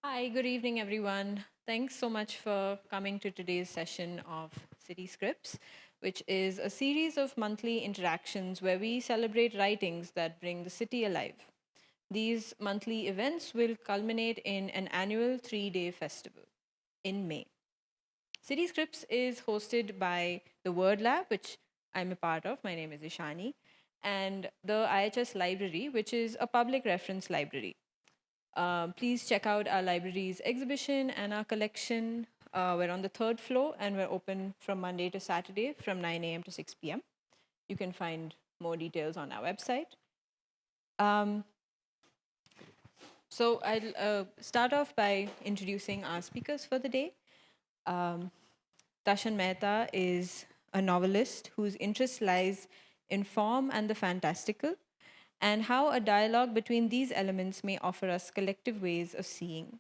Hi, good evening, everyone. Thanks so much for coming to today's session of City Scripts, which is a series of monthly interactions where we celebrate writings that bring the city alive. These monthly events will culminate in an annual 3-day festival in May. City Scripts is hosted by the Word Lab, which I'm a part of. My name is Ishani, and the IHS Library, which is a public reference library. Please check out our library's exhibition and our collection. We're on the third floor and we're open from Monday to Saturday from 9 a.m. to 6 p.m. You can find more details on our website. Um, so I'll start off by introducing our speakers for the day. Um, Tashan Mehta is a novelist whose interest lies in form and the fantastical, and how a dialogue between these elements may offer us collective ways of seeing.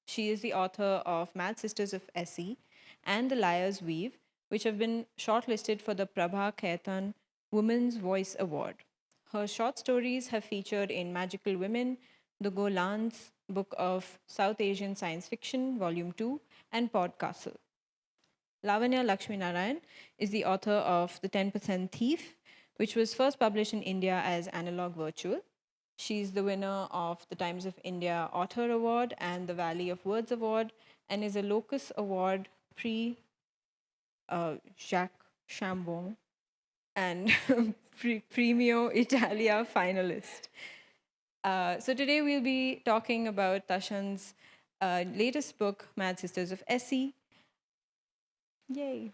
She is the author of Mad Sisters of Esi and The Liar's Weave, which have been shortlisted for the Prabha Khaitan Women's Voice Award. Her short stories have featured in Magical Women, The Golan's Book of South Asian Science Fiction, Volume 2, and Podcastle. Lavanya Lakshminarayan is the author of The 10% Thief, which was first published in India as Analog Virtual. She's the winner of the Times of India Author Award and the Valley of Words Award, and is a Locus Award pre Jacques Chambon and Premio Italia finalist. So today we'll be talking about Tashan's latest book, Mad Sisters of Esi. Yay!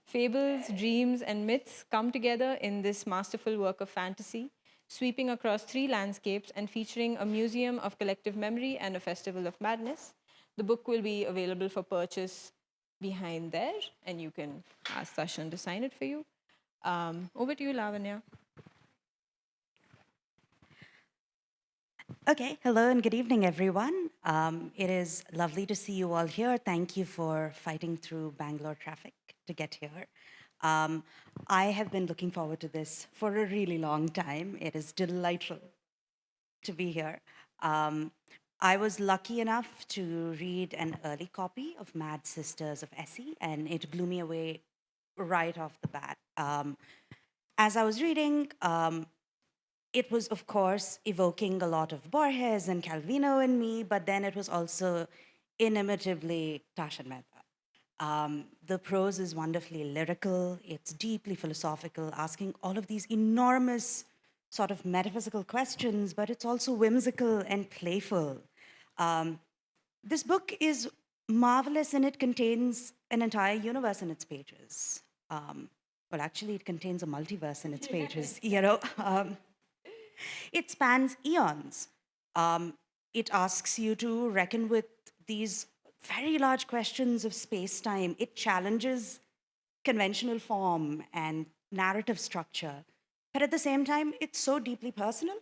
Fables, dreams, and myths come together in this masterful work of fantasy, sweeping across 3 landscapes and featuring a museum of collective memory and a festival of madness. The book will be available for purchase behind there, and you can ask Tashan to sign it for you. Over to you, Lavanya. Okay, hello and good evening, everyone. It is lovely to see you all here. Thank you for fighting through Bangalore traffic to get here. Um, I have been looking forward to this for a really long time. It is delightful to be here. Um, I was lucky enough to read an early copy of Mad Sisters of Esi, and it blew me away right off the bat. As I was reading, it was, of course, evoking a lot of Borges and Calvino in me, but then it was also inimitably Tashan Mehta. The prose is wonderfully lyrical, it's deeply philosophical, asking all of these enormous sort of metaphysical questions, but it's also whimsical and playful. This book is marvelous and it contains an entire universe in its pages. Well, actually, it contains a multiverse in its pages, you know. It spans eons. It asks you to reckon with these very large questions of space time. It challenges conventional form and narrative structure. But at the same time, it's so deeply personal.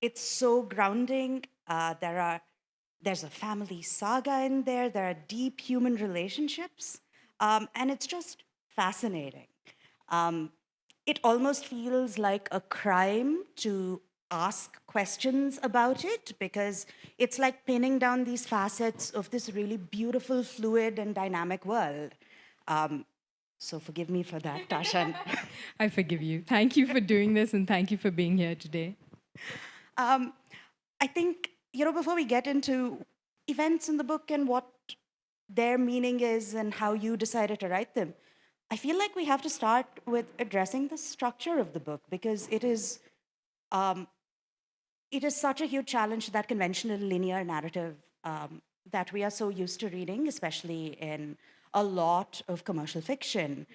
It's so grounding. There's a family saga in there. There are deep human relationships. And it's just fascinating. It almost feels like a crime to ask questions about it because it's like pinning down these facets of this really beautiful, fluid, and dynamic world. So forgive me for that, Tashan. I forgive you. Thank you for doing this and thank you for being here today. I think, before we get into events in the book and what their meaning is and how you decided to write them, I feel like we have to start with addressing the structure of the book because it is such a huge challenge to that conventional linear narrative that we are so used to reading, especially in a lot of commercial fiction.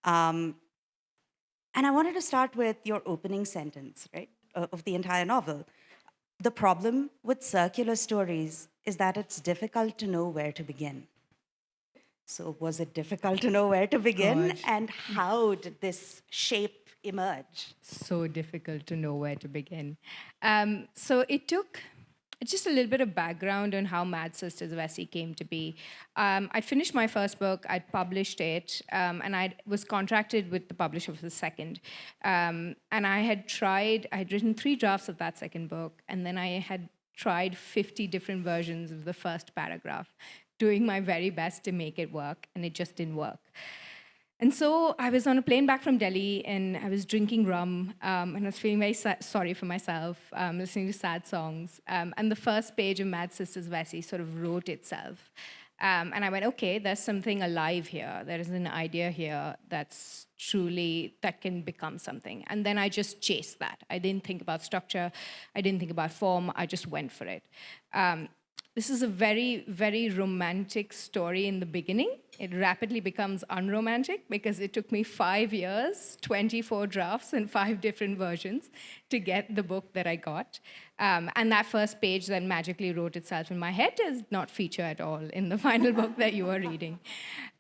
And I wanted to start with your opening sentence, right, of the entire novel. The problem with circular stories is that it's difficult to know where to begin. So, was it difficult to know where to begin? Gosh. And how did this shape emerge? So difficult to know where to begin. So it took just a little bit of background on how Mad Sisters of Esi came to be. I'd finished my first book, I'd published it, and I was contracted with the publisher for the second. And I had written 3 drafts of that second book, and then I had tried 50 different versions of the first paragraph, doing my very best to make it work, and it just didn't work. And so I was on a plane back from Delhi, and I was drinking rum, and I was feeling very sorry for myself, listening to sad songs. And the first page of Mad Sisters of Esi sort of wrote itself. And I went, okay, there's something alive here. There is an idea here that's truly, that can become something. And then I just chased that. I didn't think about structure. I didn't think about form. I just went for it. This is a very, very romantic story in the beginning. It rapidly becomes unromantic because it took me 5 years, 24 drafts, and 5 different versions to get the book that I got. And that first page then magically wrote itself in my head does not feature at all in the final book that you are reading.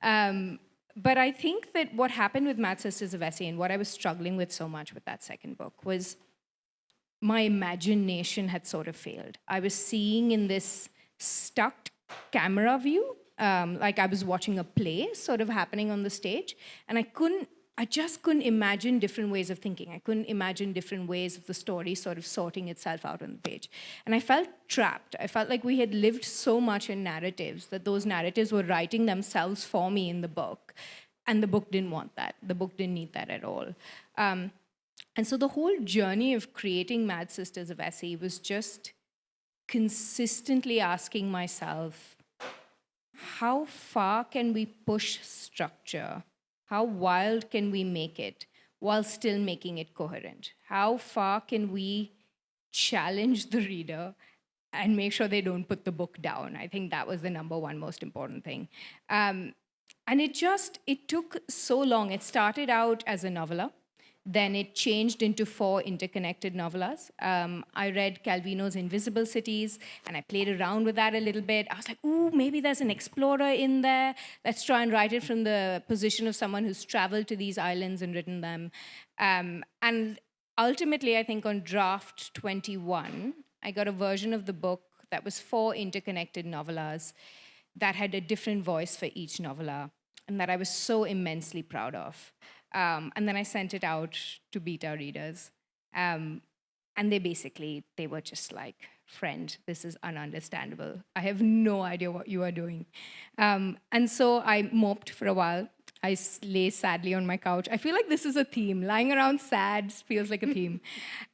But I think that what happened with Mad Sisters of Esi and what I was struggling with so much with that second book was my imagination had sort of failed. I was seeing in this stuck camera view, like I was watching a play sort of happening on the stage, and I just couldn't imagine different ways of thinking. I couldn't imagine different ways of the story sort of sorting itself out on the page. And I felt trapped. I felt like we had lived so much in narratives that those narratives were writing themselves for me in the book. And the book didn't want that. The book didn't need that at all. And so the whole journey of creating Mad Sisters of Esi was just consistently asking myself, how far can we push structure? How wild can we make it while still making it coherent? How far can we challenge the reader and make sure they don't put the book down? I think that was the number one most important thing. And it took so long. It started out as a novella. Then it changed into 4 interconnected novellas. I read Calvino's Invisible Cities, and I played around with that a little bit. I was like, ooh, maybe there's an explorer in there. Let's try and write it from the position of someone who's traveled to these islands and written them. And ultimately, I think on draft 21, I got a version of the book that was 4 interconnected novellas that had a different voice for each novella, and that I was so immensely proud of. And then I sent it out to beta readers. And they were just like, friend, this is ununderstandable. I have no idea what you are doing. And so I moped for a while. I lay sadly on my couch. I feel like this is a theme. Lying around sad feels like a theme.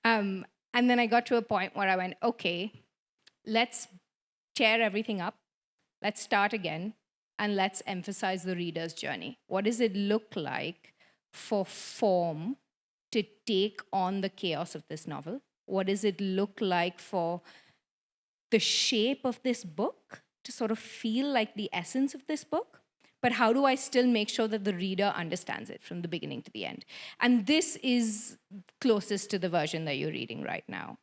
And then I got to a point where I went, okay, let's tear everything up. Let's start again. And let's emphasize the reader's journey. What does it look like for form to take on the chaos of this novel? What does it look like for the shape of this book to sort of feel like the essence of this book? But how do I still make sure that the reader understands it from the beginning to the end? And this is closest to the version that you're reading right now.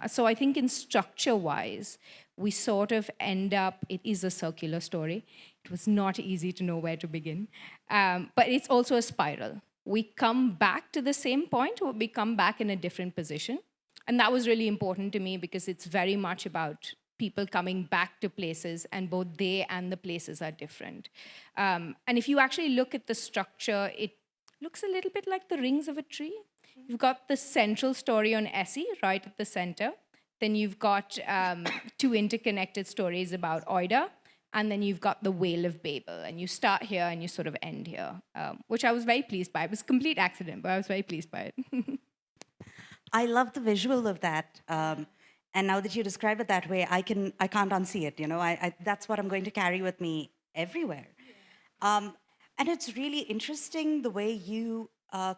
So I think in structure-wise, we sort of end up, it is a circular story. It was not easy to know where to begin. But it's also a spiral. We come back to the same point, or we come back in a different position. And that was really important to me because it's very much about people coming back to places, and both they and the places are different. And if you actually look at the structure, it looks a little bit like the rings of a tree. You've got the central story on Esi right at the center. Then you've got 2 interconnected stories about Oida. And then you've got the Whale of Babel, and you start here and you sort of end here, which I was very pleased by. It was a complete accident, but I was very pleased by it. I love the visual of that. And now that you describe it that way, I can't unsee it. That's what I'm going to carry with me everywhere. And it's really interesting the way you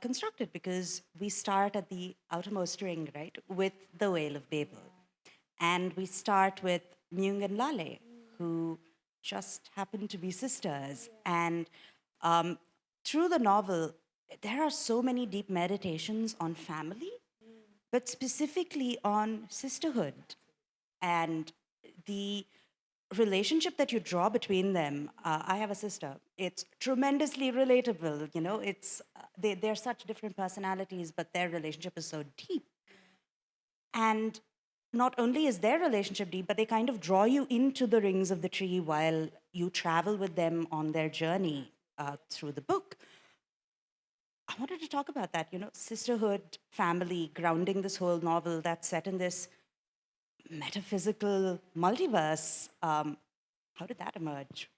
construct it, because we start at the outermost ring, right, with the Whale of Babel. And we start with Myung and Lale, who just happen to be sisters. And through the novel, there are so many deep meditations on family, but specifically on sisterhood and the relationship that you draw between them. I have a sister. It's tremendously relatable. It's they're such different personalities, but their relationship is so deep. And not only is their relationship deep, but they kind of draw you into the rings of the tree while you travel with them on their journey through the book. I wanted to talk about that, sisterhood, family, grounding this whole novel that's set in this metaphysical multiverse. How did that emerge?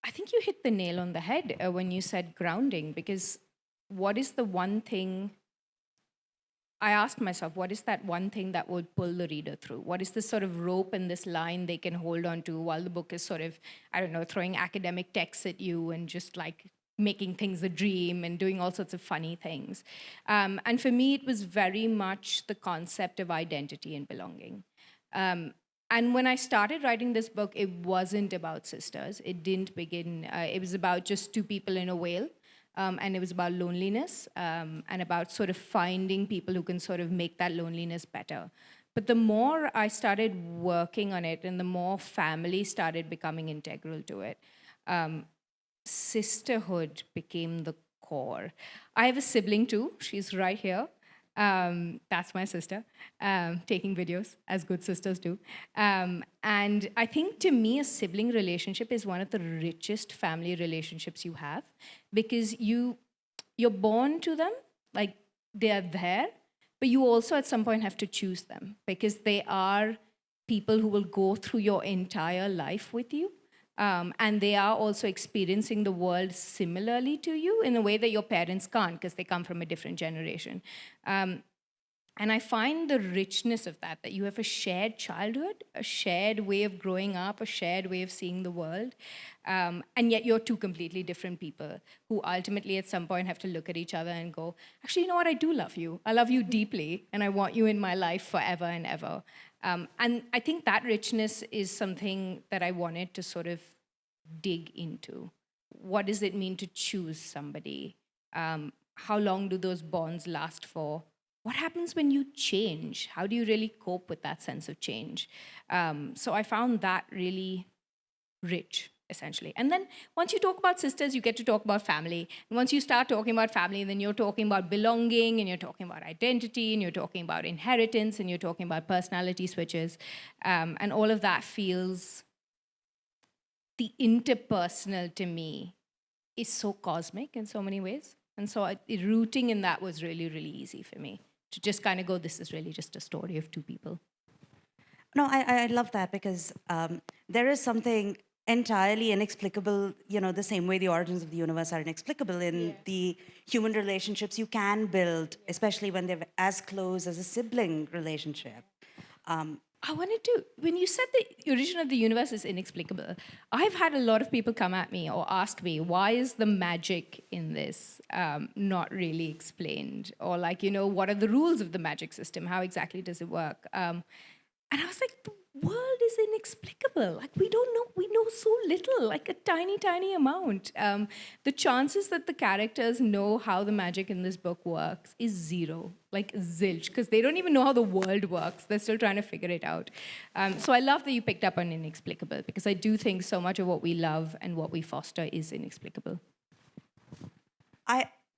I think you hit the nail on the head when you said grounding, because what is the one thing I asked myself, what is that one thing that would pull the reader through? What is this sort of rope and this line they can hold on to while the book is sort of, I don't know, throwing academic texts at you and just like making things a dream and doing all sorts of funny things. And for me, it was very much the concept of identity and belonging. And when I started writing this book, it wasn't about sisters. It didn't begin, it was about just two people in a whale. And it was about loneliness and about sort of finding people who can sort of make that loneliness better. But the more I started working on it and the more family started becoming integral to it, sisterhood became the core. I have a sibling too. She's right here. That's my sister, taking videos, as good sisters do. And I think to me, a sibling relationship is one of the richest family relationships you have, because you're born to them, like they're there, but you also at some point have to choose them, because they are people who will go through your entire life with you. And they are also experiencing the world similarly to you in a way that your parents can't, because they come from a different generation. And I find the richness of that you have a shared childhood, a shared way of growing up, a shared way of seeing the world. And yet you're two completely different people who ultimately at some point have to look at each other and go, actually, you know what? I do love you. I love you deeply, and I want you in my life forever and ever. And I think that richness is something that I wanted to sort of dig into. What does it mean to choose somebody? How long do those bonds last for? What happens when you change? How do you really cope with that sense of change? So I found that really rich, essentially. And then once you talk about sisters, you get to talk about family. And once you start talking about family, then you're talking about belonging, and you're talking about identity, and you're talking about inheritance, and you're talking about personality switches. And all of that feels, the interpersonal to me is so cosmic in so many ways. And so rooting in that was really, really easy for me to just kind of go, this is really just a story of two people. No, I love that, because there is something entirely inexplicable, the same way the origins of the universe are inexplicable in the human relationships you can build, especially when they're as close as a sibling relationship. I wanted to, when you said the origin of the universe is inexplicable, I've had a lot of people come at me or ask me, why is the magic in this not really explained? Or like, what are the rules of the magic system? How exactly does it work? And I was like, the world is inexplicable. Like, we don't know, we know so little, like a tiny, tiny amount. The chances that the characters know how the magic in this book works is zero, like zilch, because they don't even know how the world works. They're still trying to figure it out. So I love that you picked up on inexplicable, because I do think so much of what we love and what we foster is inexplicable.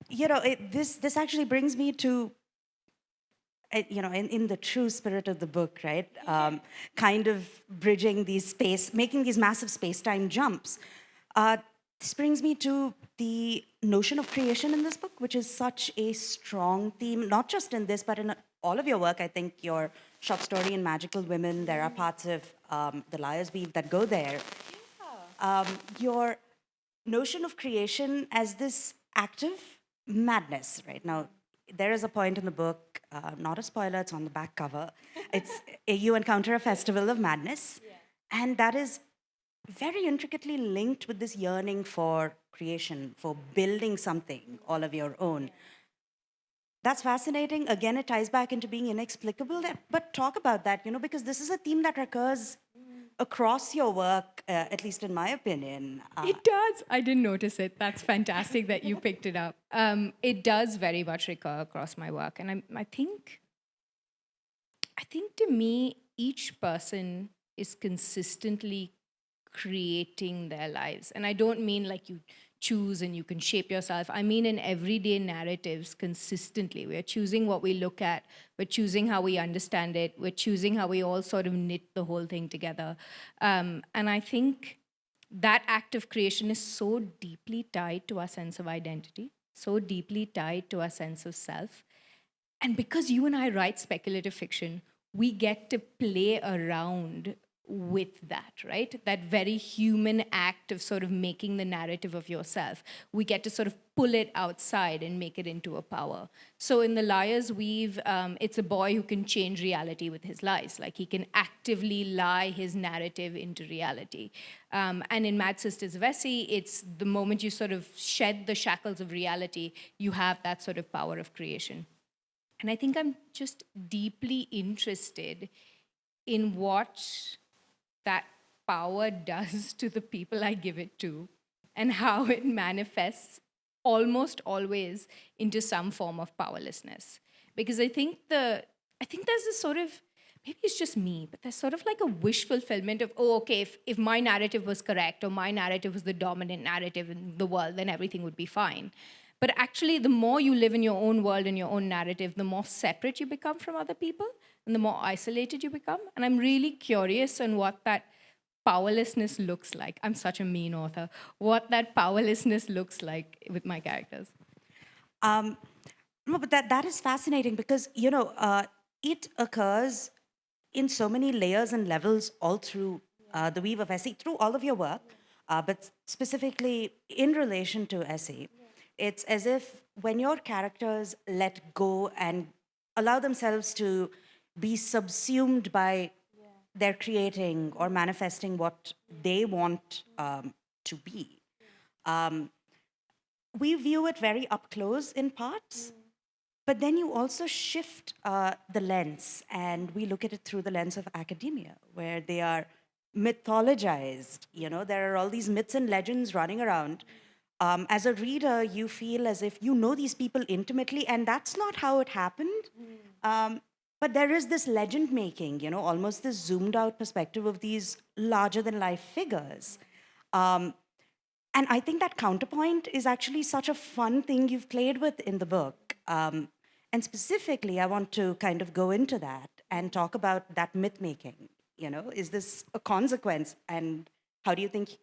This actually brings me to, in the true spirit of the book, right? Kind of bridging making these massive space-time jumps. This brings me to the notion of creation in this book, which is such a strong theme, not just in this, but in all of your work. I think your short story in Magical Women, there are parts of The Liar's Weave that go there. Your notion of creation as this active madness, right? Now, there is a point in the book, not a spoiler, it's on the back cover. You encounter a festival of madness, and that is very intricately linked with this yearning for creation, for building something all of your own. That's fascinating. Again, it ties back into being inexplicable. But talk about that, because this is a theme that recurs across your work, at least in my opinion. It does. I didn't notice it. That's fantastic that you picked it up. It does very much recur across my work. And I think to me, each person is consistently creating their lives. And I don't mean like you choose and you can shape yourself. I mean in everyday narratives consistently. We're choosing what we look at. We're choosing how we understand it. We're choosing how we all sort of knit the whole thing together. And I think that act of creation is so deeply tied to our sense of identity, so deeply tied to our sense of self. And because you and I write speculative fiction, we get to play around with that, right? That very human act of sort of making the narrative of yourself. We get to sort of pull it outside and make it into a power. So in The Liar's Weave, it's a boy who can change reality with his lies. Like he can actively lie his narrative into reality. And in Mad Sisters of Esi, it's the moment you sort of shed the shackles of reality, you have that sort of power of creation. And I think I'm just deeply interested in what that power does to the people I give it to and how it manifests almost always into some form of powerlessness. Because I think there's this sort of, maybe it's just me, but there's sort of like a wish fulfillment of, oh, okay, if my narrative was correct or my narrative was the dominant narrative in the world, then everything would be fine. But actually, the more you live in your own world and your own narrative, the more separate you become from other people and the more isolated you become. And I'm really curious on what that powerlessness looks like. I'm such a mean author. What that powerlessness looks like with my characters. No, but that is fascinating because, it occurs in so many layers and levels all through the weave of Esi, through all of your work, but specifically in relation to Esi. It's as if when your characters let go and allow themselves to be subsumed by their creating or manifesting what they want to be. We view it very up close in parts, but then you also shift the lens and we look at it through the lens of academia, where they are mythologized. There are all these myths and legends running around. As a reader, you feel as if you know these people intimately, and that's not how it happened. But there is this legend making, almost this zoomed out perspective of these larger than life figures. And I think that counterpoint is actually such a fun thing you've played with in the book. And specifically, I want to kind of go into that and talk about that myth making. Is this a consequence? And how do you think,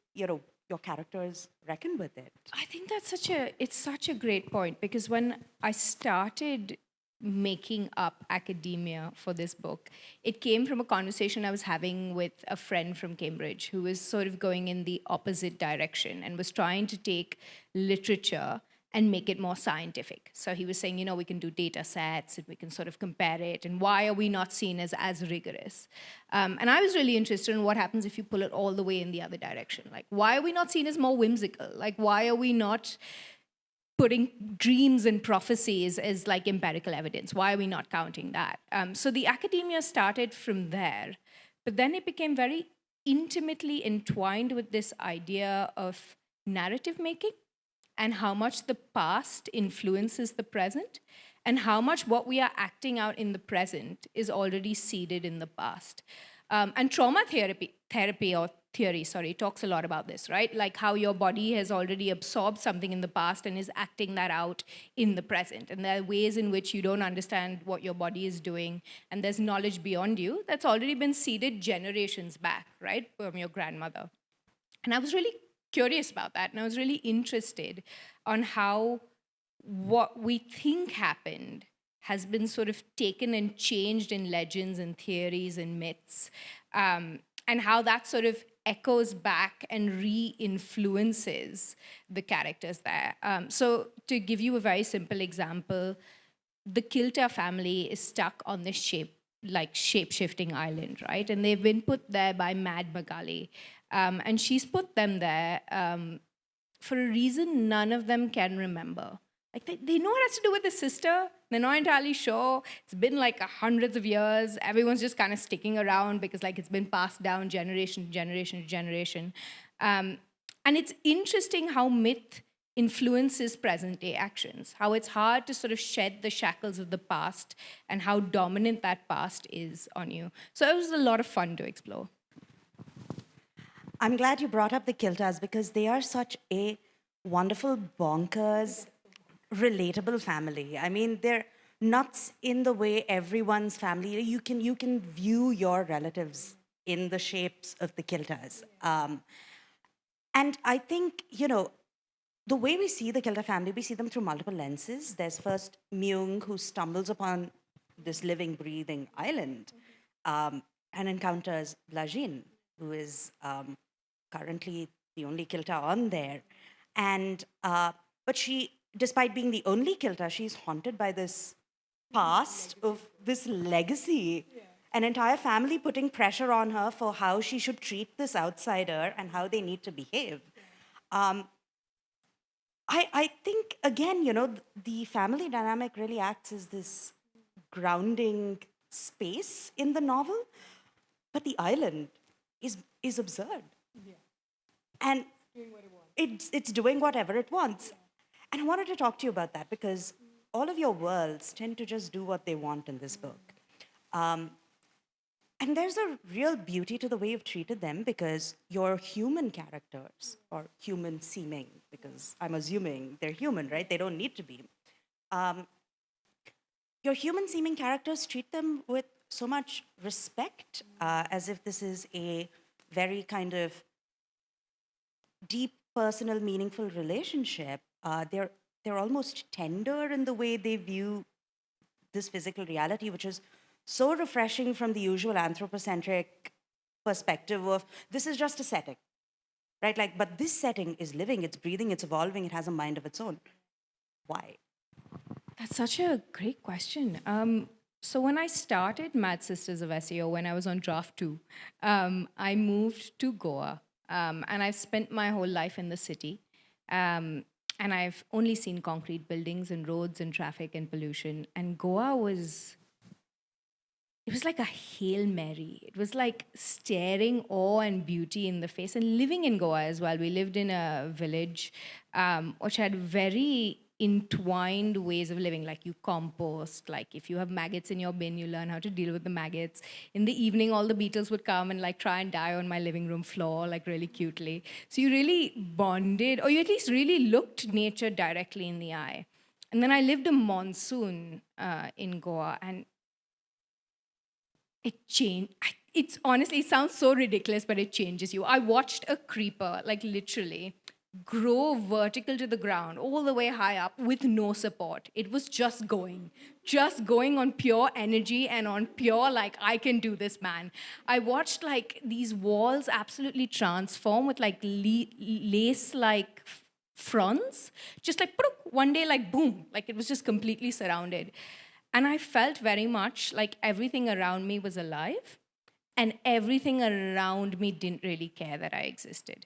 your characters reckon with it? I think it's such a great point, because when I started making up academia for this book, it came from a conversation I was having with a friend from Cambridge who was sort of going in the opposite direction and was trying to take literature and make it more scientific. So he was saying, we can do data sets and we can sort of compare it, and why are we not seen as rigorous? And I was really interested in what happens if you pull it all the way in the other direction. Like, why are we not seen as more whimsical? Like, why are we not putting dreams and prophecies as like empirical evidence? Why are we not counting that? So the academia started from there, but then it became very intimately entwined with this idea of narrative making and how much the past influences the present and how much what we are acting out in the present is already seeded in the past. And trauma theory talks a lot about this, right? Like how your body has already absorbed something in the past and is acting that out in the present. And there are ways in which you don't understand what your body is doing, and there's knowledge beyond you that's already been seeded generations back, right, from your grandmother. And I was really curious about that, and I was really interested on how what we think happened has been sort of taken and changed in legends and theories and myths, and how that sort of echoes back and re-influences the characters there. So to give you a very simple example, the Kilter family is stuck on this shape-shifting island, right? And they've been put there by Mad Magali. And she's put them there for a reason none of them can remember. Like they know it has to do with the sister. They're not entirely sure. It's been like hundreds of years. Everyone's just kind of sticking around because like it's been passed down generation to generation to generation. And it's interesting how myth influences present day actions, how it's hard to sort of shed the shackles of the past and how dominant that past is on you. So it was a lot of fun to explore. I'm glad you brought up the Kiltas because they are such a wonderful, bonkers, relatable family. I mean, they're nuts in the way everyone's family, you can view your relatives in the shapes of the Kiltas. And I think, the way we see the Kilta family, we see them through multiple lenses. There's first Myung, who stumbles upon this living, breathing island. and encounters Blajin, who is currently the only Kilta on there. And, but she, despite being the only Kilta, she's haunted by this past of this legacy. An entire family putting pressure on her for how she should treat this outsider and how they need to behave. Um, I think, again, the family dynamic really acts as this grounding space in the novel, but the island is absurd. And it's doing whatever it wants. And I wanted to talk to you about that because all of your worlds tend to just do what they want in this book. And there's a real beauty to the way you've treated them because your human characters, or human seeming, because I'm assuming they're human, right? They don't need to be. Your human seeming characters treat them with so much respect, as if this is a very kind of deep, personal, meaningful relationship. They're almost tender in the way they view this physical reality, which is so refreshing from the usual anthropocentric perspective of this is just a setting, right? Like, but this setting is living, it's breathing, it's evolving, it has a mind of its own. Why? That's such a great question. So when I started Mad Sisters of Esi, when I was on draft 2, I moved to Goa. And I've spent my whole life in the city. And I've only seen concrete buildings and roads and traffic and pollution. And Goa was, it was like a Hail Mary. It was like staring awe and beauty in the face. And living in Goa as well, we lived in a village which had very entwined ways of living. Like you compost, like if you have maggots in your bin, you learn how to deal with the maggots. In the evening, all the beetles would come and like try and die on my living room floor, like really cutely. So you really bonded, or you at least really looked nature directly in the eye. And then I lived a monsoon in Goa, and it changed. It's honestly, it sounds so ridiculous, but it changes you. I watched a creeper, like literally, grow vertical to the ground, all the way high up with no support. It was just going on pure energy and on pure, like, I can do this, man. I watched like these walls absolutely transform with like lace like fronds, just like one day, like boom, like it was just completely surrounded. And I felt very much like everything around me was alive and everything around me didn't really care that I existed.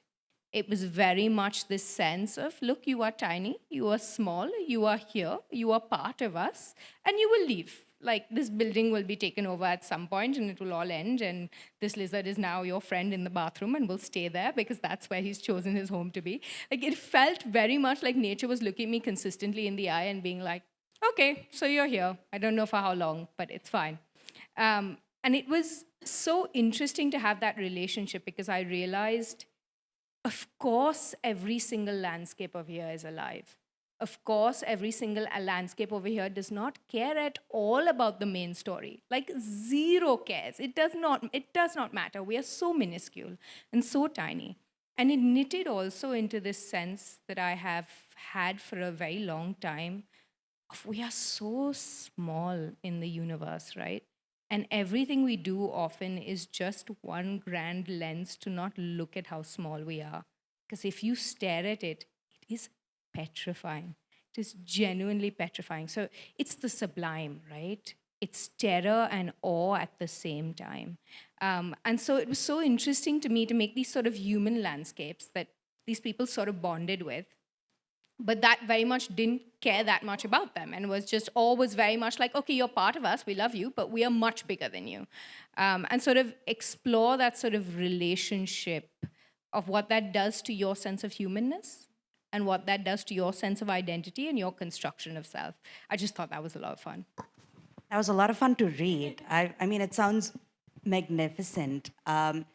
It was very much this sense of, look, you are tiny, you are small, you are here, you are part of us, and you will leave. Like, this building will be taken over at some point and it will all end, and this lizard is now your friend in the bathroom and will stay there because that's where he's chosen his home to be. Like, it felt very much like nature was looking me consistently in the eye and being like, okay, so you're here. I don't know for how long, but it's fine. And it was so interesting to have that relationship because I realized, of course, every single landscape of here is alive. Of course, every single landscape over here does not care at all about the main story. Like zero cares. It does not matter. We are so minuscule and so tiny. And it knitted also into this sense that I have had for a very long time of we are so small in the universe, right? And everything we do often is just one grand lens to not look at how small we are. Because if you stare at it, it is petrifying. It is genuinely petrifying. So it's the sublime, right? It's terror and awe at the same time. And so it was so interesting to me to make these sort of human landscapes that these people sort of bonded with, but that very much didn't care that much about them and was just always very much like, okay, you're part of us, we love you, but we are much bigger than you. And sort of explore that sort of relationship of what that does to your sense of humanness and what that does to your sense of identity and your construction of self. I just thought that was a lot of fun. That was a lot of fun to read. I mean, it sounds magnificent. That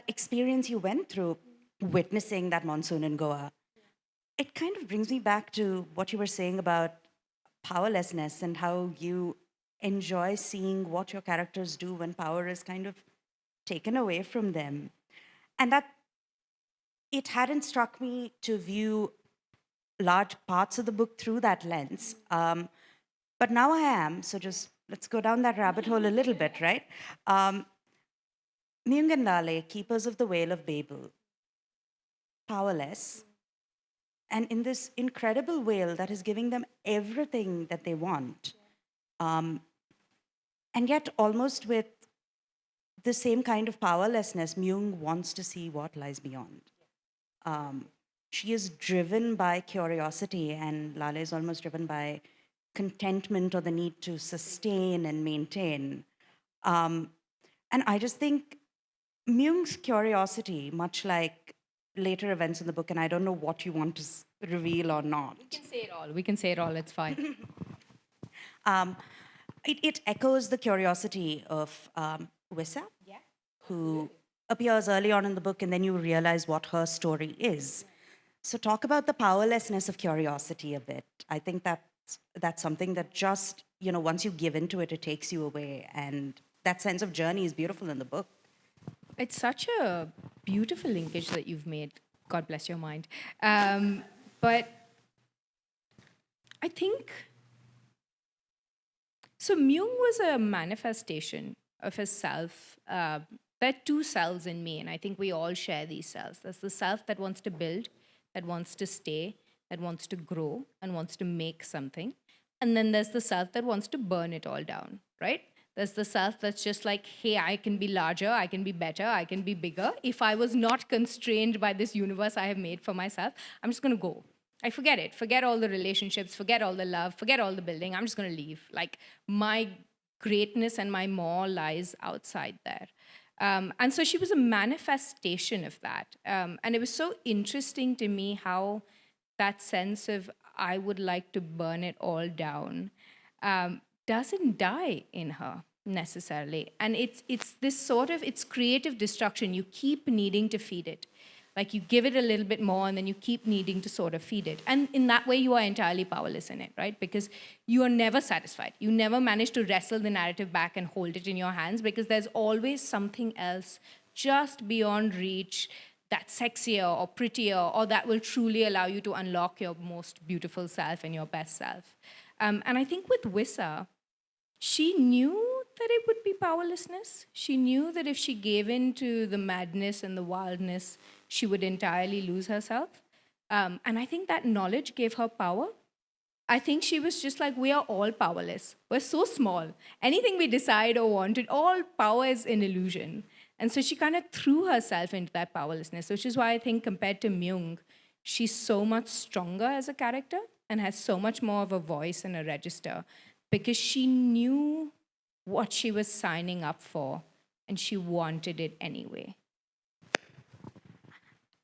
experience you went through, witnessing that monsoon in Goa, it kind of brings me back to what you were saying about powerlessness and how you enjoy seeing what your characters do when power is kind of taken away from them. And that it hadn't struck me to view large parts of the book through that lens. But now I am. So just let's go down that rabbit hole a little bit, right? Um, Myung and Lale, keepers of the Whale of Babel, powerless, and in this incredible whale that is giving them everything that they want, um, and yet almost with the same kind of powerlessness, Myung wants to see what lies beyond. Um, she is driven by curiosity, and Lale is almost driven by contentment or the need to sustain and maintain. Um, and I just think Myung's curiosity, much like later events in the book, and I don't know what you want to reveal or not. We can say it all. We can say it all. It's fine. Um, it echoes the curiosity of Wissa, Yeah. who appears early on in the book, and then you realize what her story is. So talk about the powerlessness of curiosity a bit. I think that's something that just, once you give into it, it takes you away. And that sense of journey is beautiful in the book. It's such a beautiful linkage that you've made. God bless your mind. But I think so. Myung was a manifestation of his self. There are two selves in me, and I think we all share these selves. There's the self that wants to build, that wants to stay, that wants to grow, and wants to make something. And then there's the self that wants to burn it all down, right? There's the self that's just like, hey, I can be larger, I can be better, I can be bigger. If I was not constrained by this universe I have made for myself, I'm just gonna go. I forget it. Forget all the relationships, forget all the love, forget all the building. I'm just gonna leave. Like, my greatness and my more lies outside there. And so she was a manifestation of that. And it was so interesting to me how that sense of I would like to burn it all down doesn't die in her necessarily. And it's this sort of, it's creative destruction. You keep needing to feed it. Like, you give it a little bit more and then you keep needing to sort of feed it. And in that way, you are entirely powerless in it, right? Because you are never satisfied. You never manage to wrestle the narrative back and hold it in your hands, because there's always something else just beyond reach that's sexier or prettier, or that will truly allow you to unlock your most beautiful self and your best self. And I think with Wissa, she knew that it would be powerlessness. She knew that if she gave in to the madness and the wildness, she would entirely lose herself. And I think that knowledge gave her power. I think she was just like, we are all powerless. We're so small. Anything we decide or wanted, all power is an illusion. And so she kind of threw herself into that powerlessness, which is why I think compared to Myung, she's so much stronger as a character and has so much more of a voice and a register, because she knew what she was signing up for and she wanted it anyway.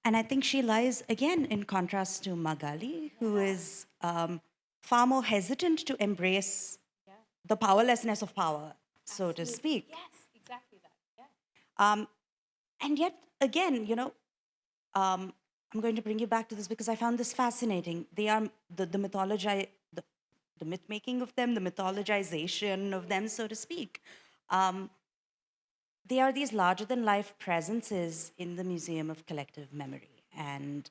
And I think she lies, again, in contrast to Magali, who is far more hesitant to embrace the powerlessness of power, so to speak. Yes, exactly that. Yeah. And yet, again, I'm going to bring you back to this because I found this fascinating. They are the myth making of them, the mythologization of them, so to speak. They are these larger than life presences in the Museum of Collective Memory. And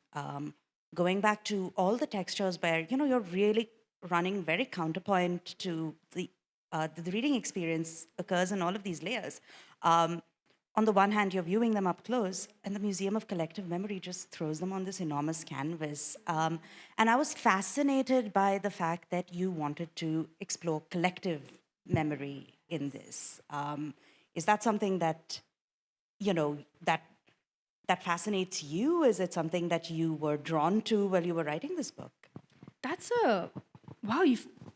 going back to all the textures where, you're really running very counterpoint to the reading experience occurs in all of these layers. On the one hand, you're viewing them up close, and the Museum of Collective Memory just throws them on this enormous canvas. And I was fascinated by the fact that you wanted to explore collective memory in this. Is that something that, that fascinates you? Is it something that you were drawn to while you were writing this book? That's a wow.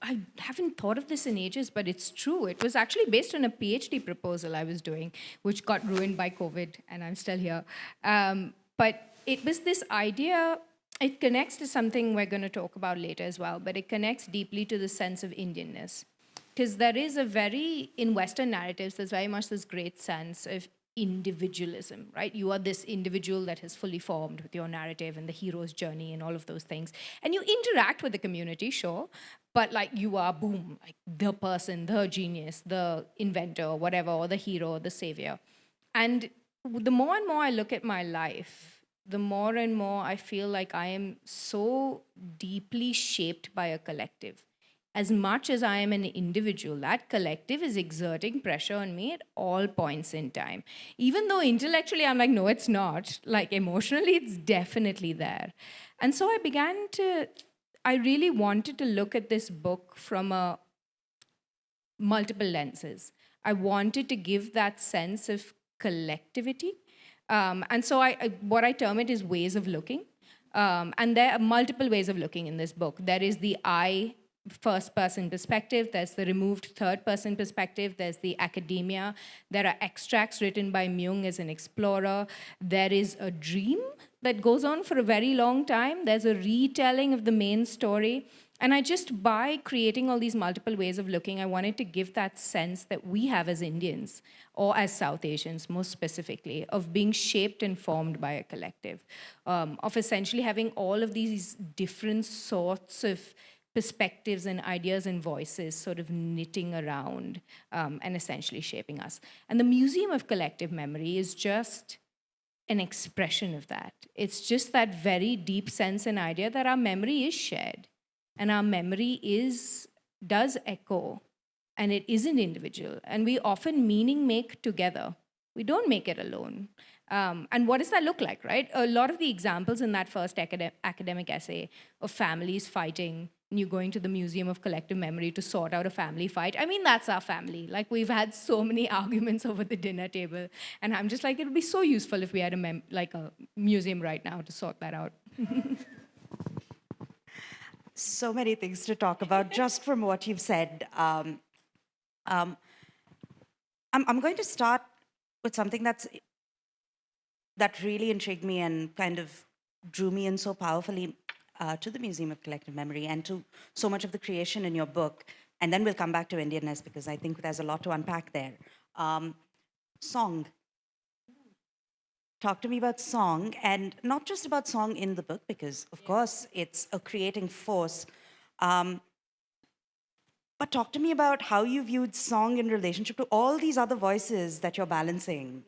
I haven't thought of this in ages, but it's true. It was actually based on a PhD proposal I was doing, which got ruined by COVID, and I'm still here. But it was this idea. It connects to something we're going to talk about later as well, but it connects deeply to the sense of Indianness. Because there is in Western narratives, there's very much this great sense of individualism, right? You are this individual that has fully formed with your narrative and the hero's journey and all of those things. And you interact with the community, sure, but like you are, boom, like the person, the genius, the inventor, whatever, or the hero, or the savior. And the more and more I look at my life, the more and more I feel like I am so deeply shaped by a collective. as much as I am an individual, that collective is exerting pressure on me at all points in time. Even though intellectually I'm like, no, it's not. Like emotionally, it's definitely there. And so I really wanted to look at this book from multiple lenses. I wanted to give that sense of collectivity. And so what I term it is ways of looking. And there are multiple ways of looking in this book. There is the I first person perspective, there's the removed third person perspective, there's the academia, there are extracts written by Myung as an explorer, there is a dream that goes on for a very long time, there's a retelling of the main story. And by creating all these multiple ways of looking, I wanted to give that sense that we have as Indians, or as South Asians most specifically, of being shaped and formed by a collective, of essentially having all of these different sorts of perspectives and ideas and voices sort of knitting around and essentially shaping us. And the Museum of Collective Memory is just an expression of that. It's just that very deep sense and idea that our memory is shared. And our memory does echo, and it isn't individual. And we often meaning make together. We don't make it alone. And what does that look like, right? A lot of the examples in that first academic essay of families fighting, and you going to the Museum of Collective Memory to sort out a family fight. I mean, that's our family. Like, we've had so many arguments over the dinner table. And I'm just like, it would be so useful if we had a museum right now to sort that out. So many things to talk about just from what you've said. I'm going to start with something that really intrigued me and kind of drew me in so powerfully to the Museum of Collective Memory and to so much of the creation in your book. And then we'll come back to Indianness because I think there's a lot to unpack there. Song. Talk to me about song, and not just about song in the book, because of course it's a creating force. But talk to me about how you viewed song in relationship to all these other voices that you're balancing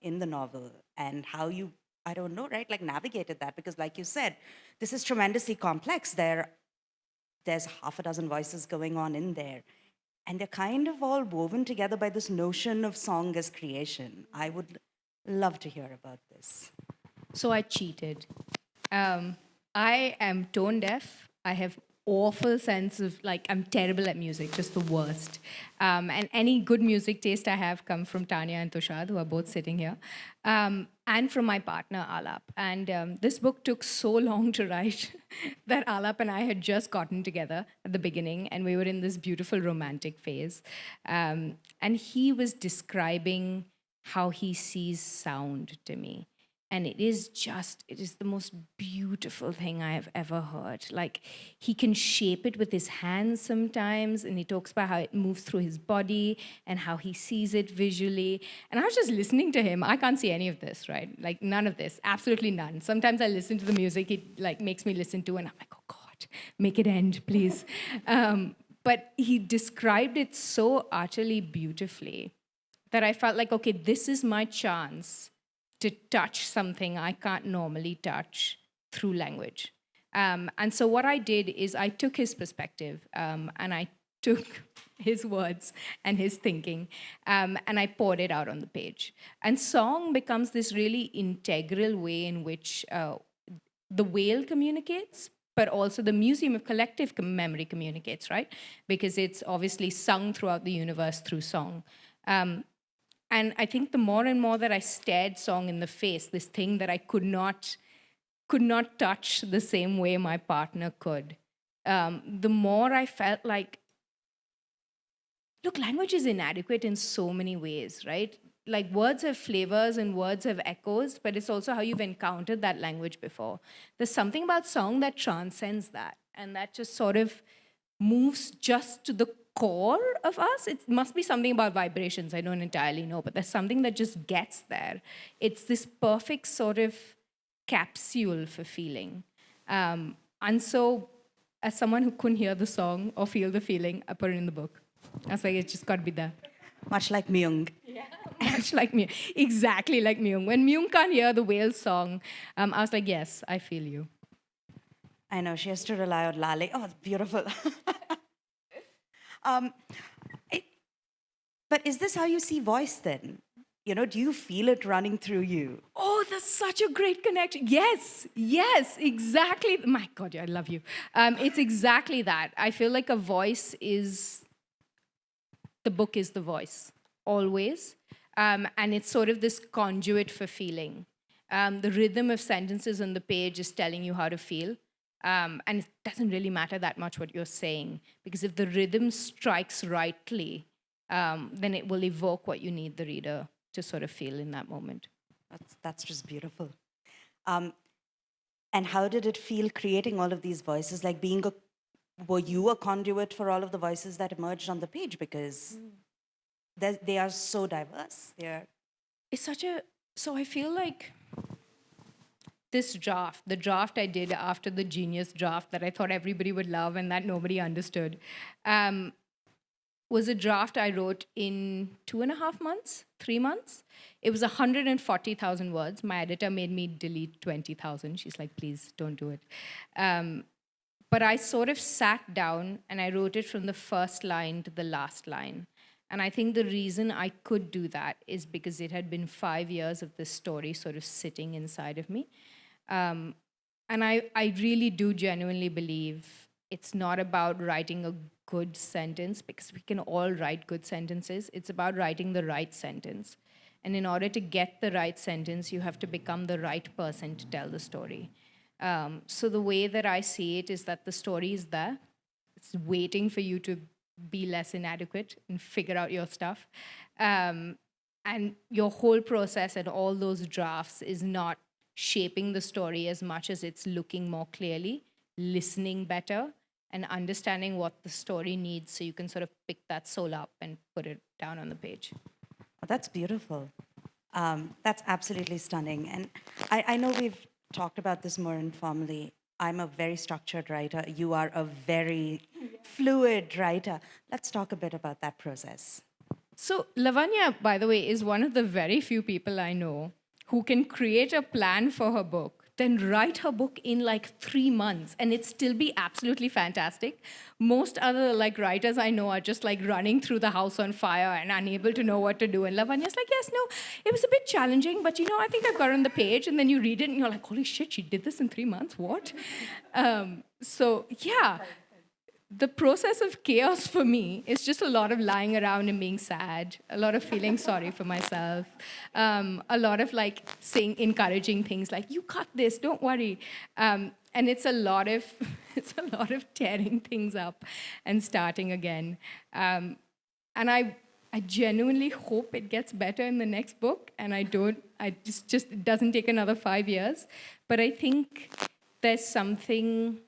in the novel, and how you, I don't know, right, like navigated that, because like you said, this is tremendously complex. There's half a dozen voices going on in there, and they're kind of all woven together by this notion of song as creation. I would love to hear about this. So I cheated. I am tone deaf. I have awful sense of, like, I'm terrible at music, just the worst. And any good music taste I have come from Tanya and Tushad, who are both sitting here, and from my partner, Alap. And this book took so long to write that Alap and I had just gotten together at the beginning, and we were in this beautiful romantic phase. And he was describing how he sees sound to me. And it is the most beautiful thing I have ever heard. Like, he can shape it with his hands sometimes, and he talks about how it moves through his body and how he sees it visually. And I was just listening to him. I can't see any of this, right? Like, none of this, absolutely none. Sometimes I listen to the music, it like makes me listen to, and I'm like, oh God, make it end, please. But he described it so utterly beautifully that I felt like, okay, this is my chance to touch something I can't normally touch through language. And so what I did is I took his perspective and I took his words and his thinking and I poured it out on the page. And song becomes this really integral way in which the whale communicates, but also the Museum of Collective Memory communicates, right? Because it's obviously sung throughout the universe through song. And I think the more and more that I stared song in the face, this thing that I could not touch the same way my partner could, the more I felt like, look, language is inadequate in so many ways, right? Like, words have flavors and words have echoes, but it's also how you've encountered that language before. There's something about song that transcends that, and that just sort of moves just to the core of us. It must be something about vibrations, I don't entirely know, but there's something that just gets there. It's this perfect sort of capsule for feeling. And so, as someone who couldn't hear the song or feel the feeling, I put it in the book. I was like, it's just got to be there. Much like Myung. Yeah, much like Myung. Exactly like Myung. When Myung can't hear the whale song, I was like, yes, I feel you. I know, she has to rely on Lale. Oh, it's beautiful. Um, it- but is this how you see voice then? You know, do you feel it running through you? Oh, that's such a great connection. Yes, yes, exactly. My God, I love you. It's exactly that. I feel like a voice is the book is the voice always, and it's sort of this conduit for feeling. The rhythm of sentences on the page is telling you how to feel. And it doesn't really matter that much what you're saying, because if the rhythm strikes rightly, then it will evoke what you need the reader to sort of feel in that moment. That's just beautiful. Um, and how did it feel creating all of these voices? Like were you a conduit for all of the voices that emerged on the page? Because they are so diverse. They're It's such a, so I feel like this draft, the draft I did after the genius draft that I thought everybody would love and that nobody understood, um, was a draft I wrote in 2.5 months, 3 months. It was 140,000 words. My editor made me delete 20,000. She's like, please don't do it. But I sort of sat down and I wrote it from the first line to the last line. And I think the reason I could do that is because it had been 5 years of this story sort of sitting inside of me. And I really do genuinely believe it's not about writing a good sentence, because we can all write good sentences. It's about writing the right sentence. And in order to get the right sentence, you have to become the right person to tell the story. So the way that I see it is that the story is there. It's waiting for you to be less inadequate and figure out your stuff. And your whole process and all those drafts is not shaping the story as much as it's looking more clearly, listening better, and understanding what the story needs so you can sort of pick that soul up and put it down on the page. Oh, that's beautiful. That's absolutely stunning. And I know we've talked about this more informally. I'm a very structured writer. You are a very fluid writer. Let's talk a bit about that process. So, Lavanya, by the way, is one of the very few people I know who can create a plan for her book, then write her book in like 3 months and it still be absolutely fantastic. Most other like writers I know are just like running through the house on fire and unable to know what to do. And Lavanya's like, yes, no, it was a bit challenging, but I think I've got it on the page. And then you read it and you're like, holy shit, she did this in 3 months. What? So yeah, the process of chaos for me is just a lot of lying around and being sad, a lot of feeling sorry for myself, a lot of like saying encouraging things like "you got this, don't worry," and it's a lot of tearing things up and starting again. And I genuinely hope it gets better in the next book, and I just it doesn't take another 5 years, but I think there's something.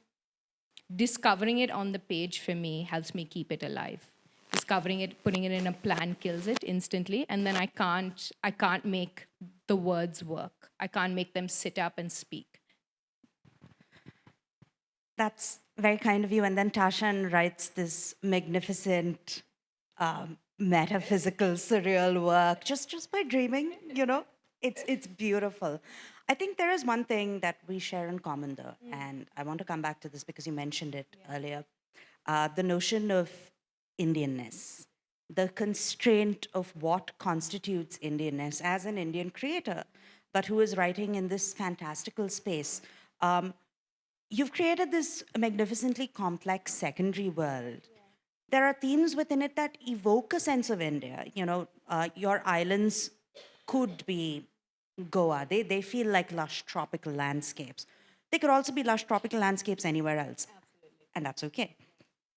Discovering it on the page for me helps me keep it alive. Discovering it, putting it in a plan kills it instantly, and then I can't make the words work. I can't make them sit up and speak. That's very kind of you. And then Tashan writes this magnificent, metaphysical, surreal work just by dreaming. It's beautiful. I think there is one thing that we share in common, though, and I want to come back to this because you mentioned it earlier. The notion of Indianness, the constraint of what constitutes Indianness as an Indian creator, but who is writing in this fantastical space. You've created this magnificently complex secondary world. There are themes within it that evoke a sense of India. Your islands could be Goa. They feel like lush tropical landscapes. They could also be lush tropical landscapes anywhere else. Absolutely. And that's okay.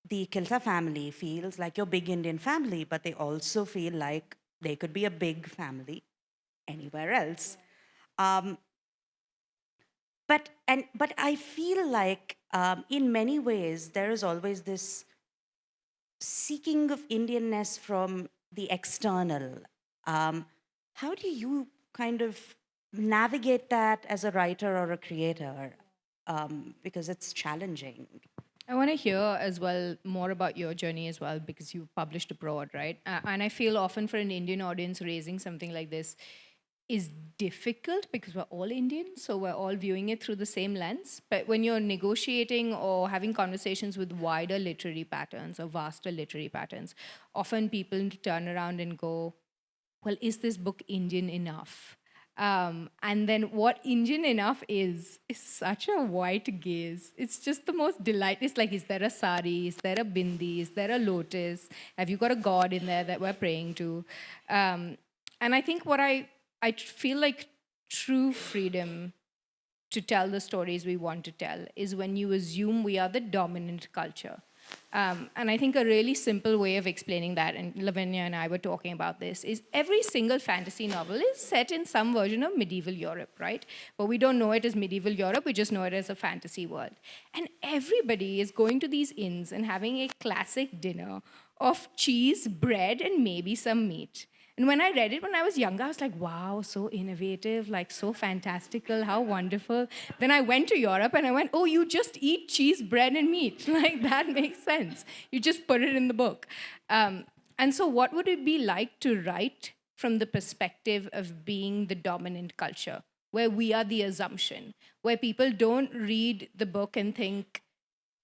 The Kilta family feels like your big Indian family, but they also feel like they could be a big family anywhere else. Um, but I feel like in many ways there is always this seeking of Indianness from the external. How do you kind of navigate that as a writer or a creator? Because it's challenging. I want to hear as well more about your journey as well, because you've published abroad, right? And I feel often for an Indian audience raising something like this, is difficult because we're all Indian, so we're all viewing it through the same lens. But when you're negotiating or having conversations with wider literary patterns or vaster literary patterns, often people turn around and go, well, is this book Indian enough? And then what Indian enough is such a white gaze. It's just the most delight. It's like, is there a sari? Is there a bindi? Is there a lotus? Have you got a god in there that we're praying to? And I think I feel like true freedom to tell the stories we want to tell is when you assume we are the dominant culture. And I think a really simple way of explaining that, and Lavanya and I were talking about this, is every single fantasy novel is set in some version of medieval Europe, right? But we don't know it as medieval Europe, we just know it as a fantasy world. And everybody is going to these inns and having a classic dinner of cheese, bread, and maybe some meat. And when I read it when I was younger, I was like, wow, so innovative, like so fantastical, how wonderful. Then I went to Europe and I went, oh, you just eat cheese, bread, and meat. Like, that makes sense. You just put it in the book. And so, what would it be like to write from the perspective of being the dominant culture, where we are the assumption, where people don't read the book and think,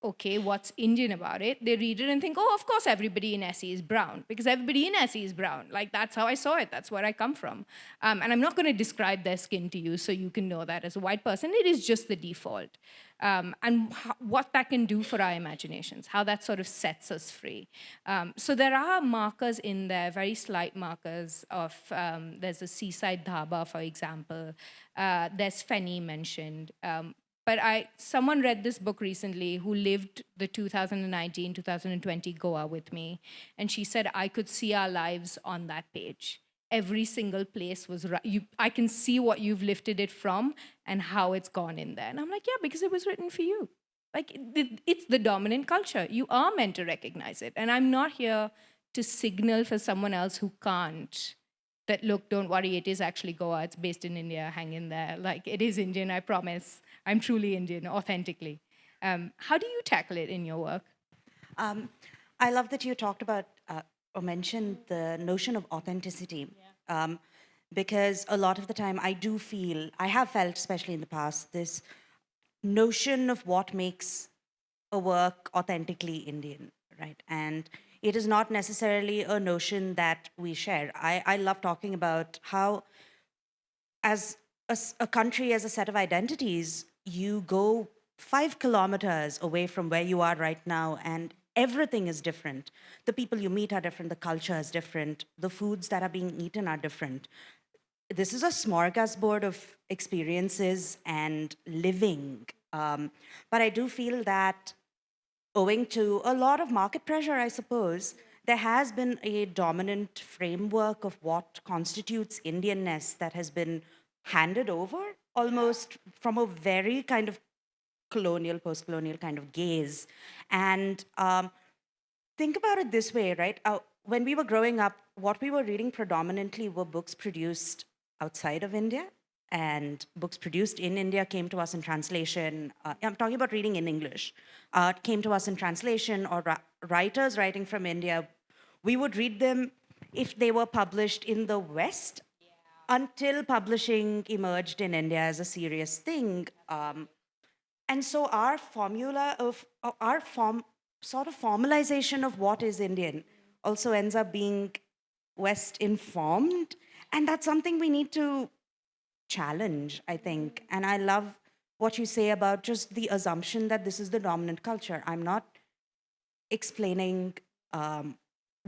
okay, what's Indian about it? They read it and think, oh, of course everybody in Esi is brown, because everybody in Esi is brown. Like, that's how I saw it. That's where I come from. And I'm not going to describe their skin to you so you can know that as a white person. It is just the default. And what that can do for our imaginations, how that sort of sets us free. So there are markers in there, very slight markers of, there's a seaside dhaba, for example. There's Feni mentioned. But someone read this book recently who lived the 2019, 2020 Goa with me. And she said, I could see our lives on that page. Every single place was right. I can see what you've lifted it from and how it's gone in there. And I'm like, yeah, because it was written for you. Like, it's the dominant culture. You are meant to recognize it. And I'm not here to signal for someone else who can't that, look, don't worry, it is actually Goa. It's based in India. Hang in there. Like, it is Indian, I promise. I'm truly Indian, authentically. How do you tackle it in your work? I love that you talked about or mentioned the notion of authenticity. Because a lot of the time I have felt, especially in the past, this notion of what makes a work authentically Indian, right? And it is not necessarily a notion that we share. I love talking about how, as a country, as a set of identities, you go 5 kilometers away from where you are right now, and everything is different. The people you meet are different, the culture is different, the foods that are being eaten are different. This is a smorgasbord of experiences and living. But I do feel that, owing to a lot of market pressure, I suppose, there has been a dominant framework of what constitutes Indianness that has been handed over almost from a very kind of colonial, post-colonial kind of gaze. And think about it this way, right? When we were growing up, what we were reading predominantly were books produced outside of India, and books produced in India came to us in translation. I'm talking about reading in English. Came to us in translation, or writers writing from India. We would read them if they were published in the West, until publishing emerged in India as a serious thing. And so our formula of, sort of formalization of what is Indian also ends up being West informed. And that's something we need to challenge, I think. And I love what you say about just the assumption that this is the dominant culture. I'm not explaining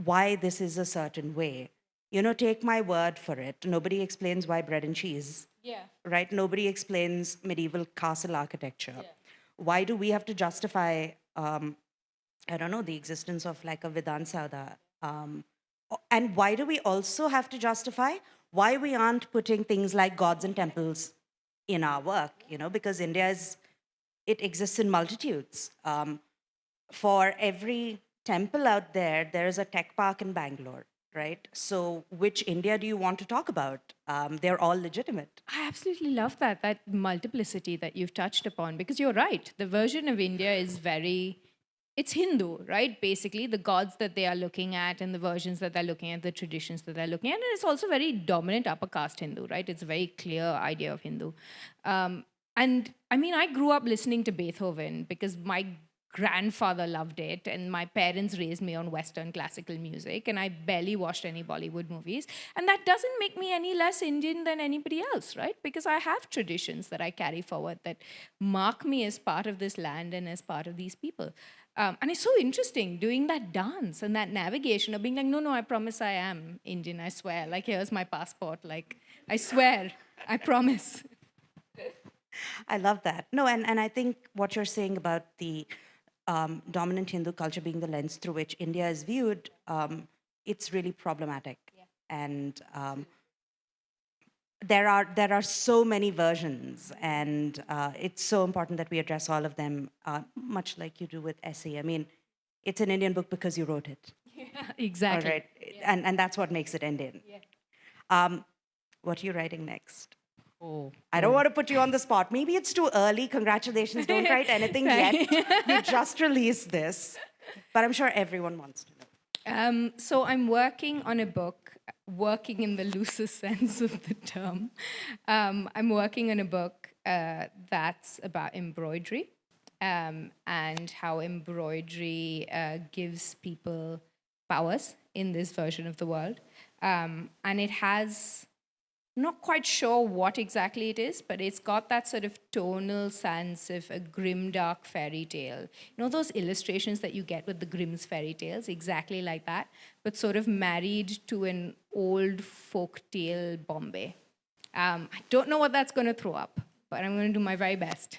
why this is a certain way. You know, take my word for it. Nobody explains why bread and cheese. Yeah. Right? Nobody explains medieval castle architecture. Yeah. Why do we have to justify, I don't know, the existence of like a Vidhan Sauda? And why do we also have to justify why we aren't putting things like gods and temples in our work? You know, because it exists in multitudes. For every temple out there, there is a tech park in Bangalore, right? So which India do you want to talk about? They're all legitimate. I absolutely love that multiplicity that you've touched upon, because you're right. The version of India is very it's Hindu, right? Basically, the gods that they are looking at and the versions that they're looking at, the traditions that they're looking at. And it's also very dominant upper caste Hindu, right? It's a very clear idea of Hindu. And I mean, I grew up listening to Beethoven because my grandfather loved it, and my parents raised me on Western classical music, and I barely watched any Bollywood movies. And that doesn't make me any less Indian than anybody else, right? Because I have traditions that I carry forward that mark me as part of this land and as part of these people. And it's so interesting doing that dance and that navigation of being like, no, no, I promise I am Indian, I swear. Like, here's my passport. Like, I swear, I promise. I love that. No, and I think what you're saying about the dominant Hindu culture being the lens through which India is viewed, it's really problematic. Yeah. And there are so many versions, and it's so important that we address all of them, much like you do with Esi. I mean, it's an Indian book because you wrote it. Yeah, exactly. All right, and that's what makes it Indian. Yeah. What are you writing next? Oh. I don't want to put you on the spot. Maybe it's too early. Congratulations. Don't write anything yet. You just released this. But I'm sure everyone wants to know. So I'm working on a book, working in the loosest sense of the term. I'm working on a book that's about embroidery and how embroidery gives people powers in this version of the world. And it has, not quite sure what exactly it is, but it's got that sort of tonal sense of a grim, dark fairy tale. You know those illustrations that you get with the Grimm's fairy tales? Exactly like that, but sort of married to an old folk tale Bombay. I don't know what that's going to throw up, but I'm going to do my very best.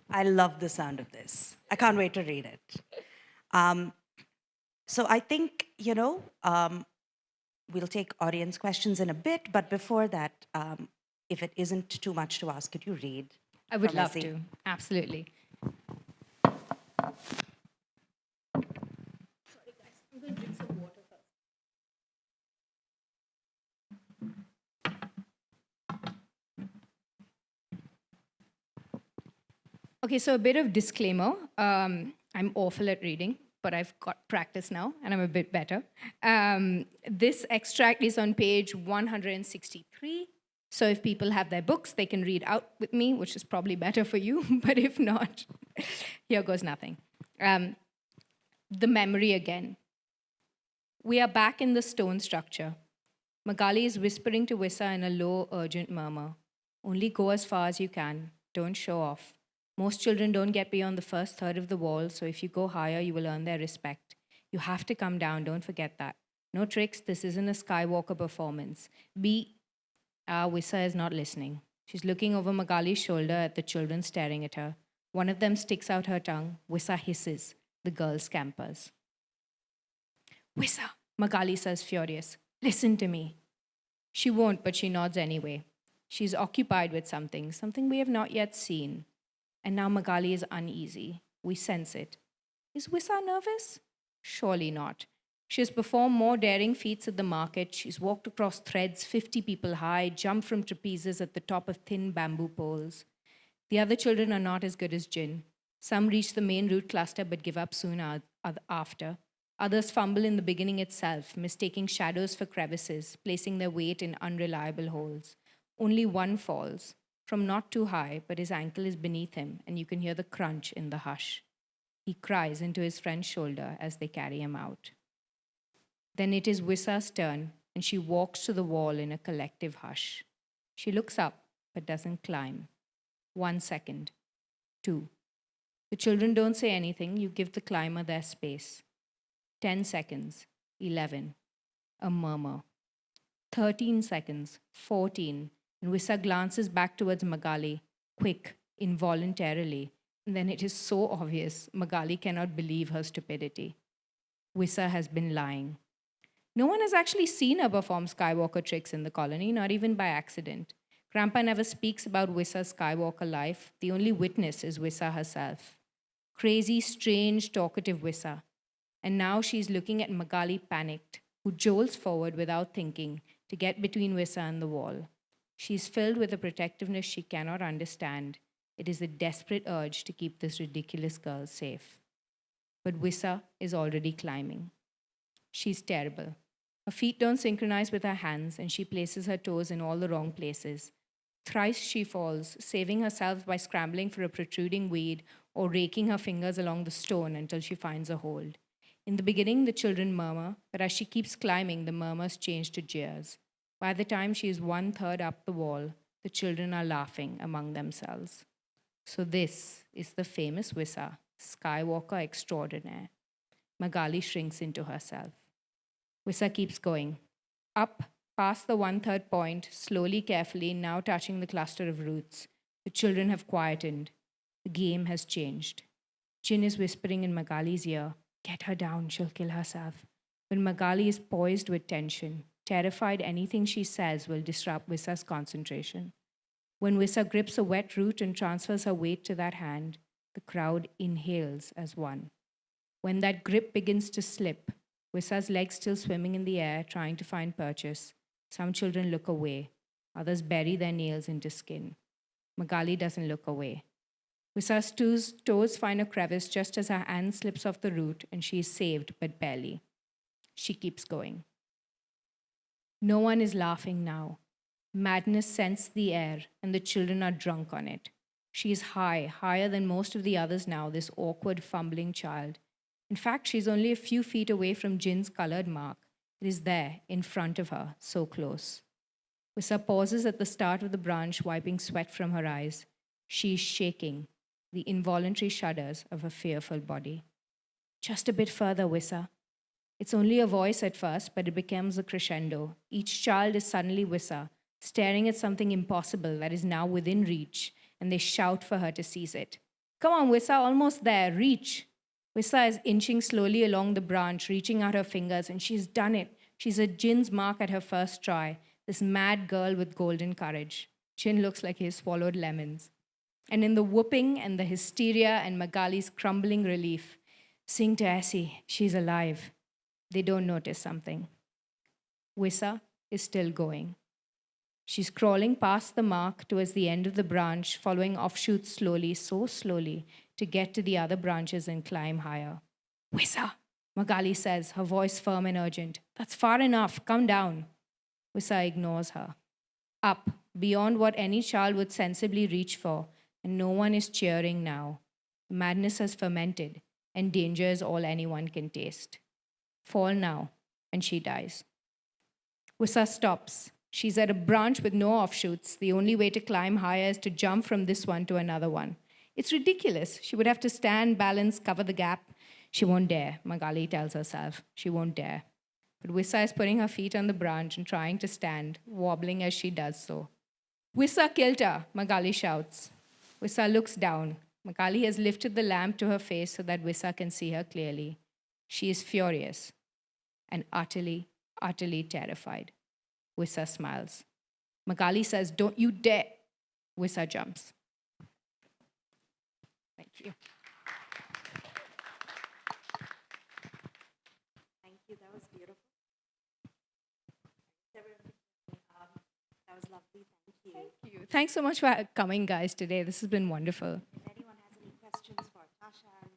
I love the sound of this. I can't wait to read it. So I think, we'll take audience questions in a bit, but before that, if it isn't too much to ask, could you read? I would from love Esi? to, absolutely. Okay, so a bit of disclaimer. I'm awful at reading, but I've got practice now, and I'm a bit better. This extract is on page 163. So if people have their books, they can read out with me, which is probably better for you. But if not, here goes nothing. The memory again. We are back in the stone structure. Magali is whispering to Wissa in a low, urgent murmur. Only go as far as you can. Don't show off. Most children don't get beyond the first third of the wall, so if you go higher, you will earn their respect. You have to come down, don't forget that. No tricks, this isn't a Skywalker performance. Wissa is not listening. She's looking over Magali's shoulder at the children staring at her. One of them sticks out her tongue. Wissa hisses. The girl scampers. Wissa, Magali says, furious. Listen to me. She won't, but she nods anyway. She's occupied with something we have not yet seen. And now Magali is uneasy. We sense it. Is Wissa nervous? Surely not. She has performed more daring feats at the market. She's walked across threads 50 people high, jumped from trapezes at the top of thin bamboo poles. The other children are not as good as Jin. Some reach the main root cluster but give up soon after. Others fumble in the beginning itself, mistaking shadows for crevices, placing their weight in unreliable holes. Only one falls, from not too high, but his ankle is beneath him, and you can hear the crunch in the hush. He cries into his friend's shoulder as they carry him out. Then it is Wissa's turn, and she walks to the wall in a collective hush. She looks up, but doesn't climb. 1 second. 2. The children don't say anything. You give the climber their space. 10 seconds. 11. A murmur. 13 seconds. 14. And Wissa glances back towards Magali, quick, involuntarily. And then it is so obvious, Magali cannot believe her stupidity. Wissa has been lying. No one has actually seen her perform Skywalker tricks in the colony, not even by accident. Grandpa never speaks about Wissa's Skywalker life. The only witness is Wissa herself. Crazy, strange, talkative Wissa. And now she's looking at Magali panicked, who jolts forward without thinking to get between Wissa and the wall. She's filled with a protectiveness she cannot understand. It is a desperate urge to keep this ridiculous girl safe. but Wissa is already climbing. She's terrible. Her feet don't synchronize with her hands, and she places her toes in all the wrong places. Thrice she falls, saving herself by scrambling for a protruding weed or raking her fingers along the stone until she finds a hold. In the beginning, the children murmur, but as she keeps climbing, the murmurs change to jeers. By the time she is 1/3 up the wall, the children are laughing among themselves. So this is the famous Wissa, Skywalker extraordinaire. Magali shrinks into herself. Wissa keeps going. Up, past the 1/3 point, slowly, carefully, now touching the cluster of roots. The children have quietened. The game has changed. Jin is whispering in Magali's ear, "Get her down, she'll kill herself." But Magali is poised with tension, terrified anything she says will disrupt Wissa's concentration. When Wissa grips a wet root and transfers her weight to that hand, the crowd inhales as one. When that grip begins to slip, Wissa's legs still swimming in the air, trying to find purchase, some children look away, others bury their nails into skin. Magali doesn't look away. Wissa's toes find a crevice just as her hand slips off the root, and she is saved, but barely. She keeps going. No one is laughing now. Madness scents the air, and the children are drunk on it. She is high, higher than most of the others now, this awkward, fumbling child. In fact, she's only a few feet away from Jin's colored mark. It is there, in front of her, so close. Wissa pauses at the start of the branch, wiping sweat from her eyes. She is shaking, the involuntary shudders of a fearful body. Just a bit further, Wissa. It's only a voice at first, but it becomes a crescendo. Each child is suddenly Wissa, staring at something impossible that is now within reach, and they shout for her to seize it. Come on, Wissa, almost there, reach. Wissa is inching slowly along the branch, reaching out her fingers, and she's done it. She's at Jin's mark at her first try, this mad girl with golden courage. Jin looks like he has swallowed lemons. And in the whooping and the hysteria and Magali's crumbling relief, sing to Esi, she's alive. They don't notice something. Wissa is still going. She's crawling past the mark towards the end of the branch, following offshoots slowly, so slowly, to get to the other branches and climb higher. Wissa, Magali says, her voice firm and urgent. That's far enough, come down. Wissa ignores her. Up, beyond what any child would sensibly reach for, and no one is cheering now. Madness has fermented, and danger is all anyone can taste. Fall now, and she dies. Wissa stops. She's at a branch with no offshoots. The only way to climb higher is to jump from this one to another one. It's ridiculous. She would have to stand, balance, cover the gap. She won't dare, Magali tells herself. She won't dare. But Wissa is putting her feet on the branch and trying to stand, wobbling as she does so. Wissa killed her, Magali shouts. Wissa looks down. Magali has lifted the lamp to her face so that Wissa can see her clearly. She is furious and utterly, utterly terrified. Wissa smiles. Magali says, "Don't you dare." Wissa jumps. Thank you. Thank you. That was beautiful. That was lovely. Thank you. Thank you. Thanks so much for coming, guys, today. This has been wonderful. If anyone has any questions for Tashan,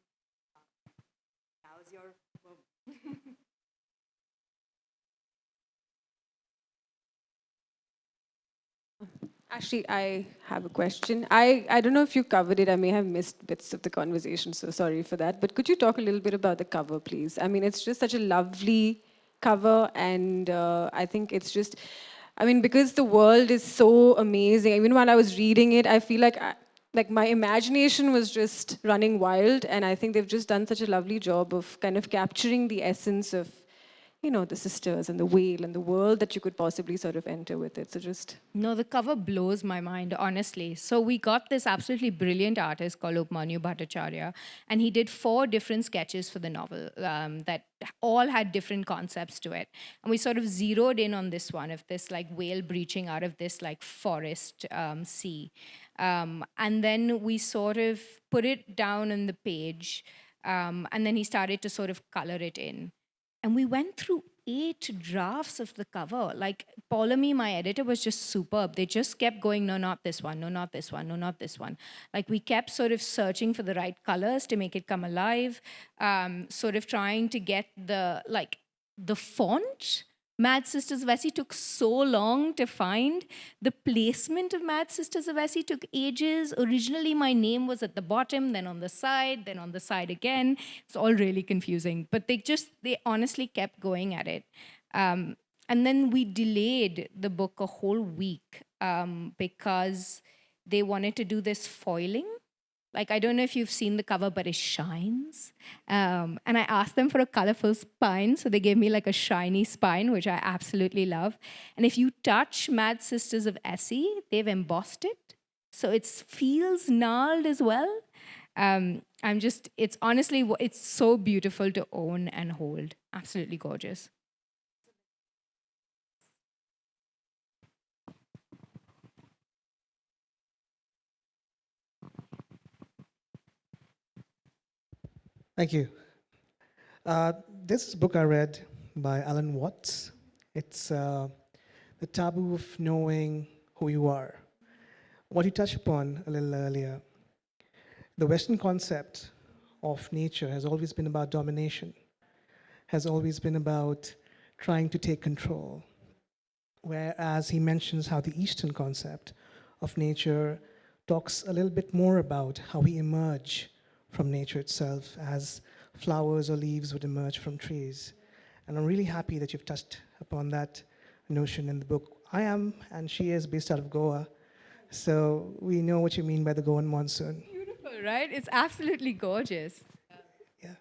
now is your moment. Actually, I have a question. I don't know if you covered it. I may have missed bits of the conversation, so sorry for that. But could you talk a little bit about the cover, please? I mean, it's just such a lovely cover, and I think it's just, I mean, because the world is so amazing. Even while I was reading it, I feel like my imagination was just running wild, and I think they've just done such a lovely job of kind of capturing the essence of, you know, the sisters and the whale and the world that you could possibly sort of enter with it. So just... No, the cover blows my mind, honestly. So we got this absolutely brilliant artist called Upmanyu Bhattacharya, and he did 4 different sketches for the novel that all had different concepts to it. And we sort of zeroed in on this one of this like whale breaching out of this like forest sea. And then we sort of put it down on the page, and then he started to sort of color it in. And we went through 8 drafts of the cover. Like Paulamy, my editor, was just superb. They just kept going, no, not this one, no, not this one, no, not this one. Like we kept sort of searching for the right colors to make it come alive, sort of trying to get the font. Mad Sisters of Esi took so long to find. The placement of Mad Sisters of Esi took ages. Originally, my name was at the bottom, then on the side, then on the side again. It's all really confusing. But they honestly kept going at it. And then we delayed the book a whole week because they wanted to do this foiling. Like, I don't know if you've seen the cover, but it shines. And I asked them for a colorful spine, so they gave me like a shiny spine, which I absolutely love. And if you touch Mad Sisters of Esi, they've embossed it. So it feels gnarled as well. It's honestly, it's so beautiful to own and hold. Absolutely gorgeous. Thank you. This is a book I read by Alan Watts. It's The Taboo of Knowing Who You Are. What you touched upon a little earlier, the Western concept of nature has always been about domination, has always been about trying to take control. Whereas he mentions how the Eastern concept of nature talks a little bit more about how we emerge from nature itself as flowers or leaves would emerge from trees. And I'm really happy that you've touched upon that notion in the book. I am, and she is, based out of Goa. So we know what you mean by the Goan monsoon. Beautiful, right? It's absolutely gorgeous. Yeah.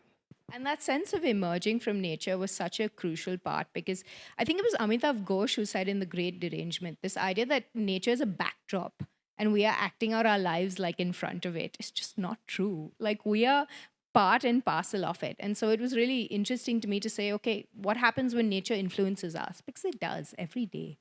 And that sense of emerging from nature was such a crucial part because I think it was Amitav Ghosh who said in The Great Derangement, this idea that nature is a backdrop and we are acting out our lives like in front of it. It's just not true. Like we are part and parcel of it. And so it was really interesting to me to say, okay, what happens when nature influences us? Because it does every day.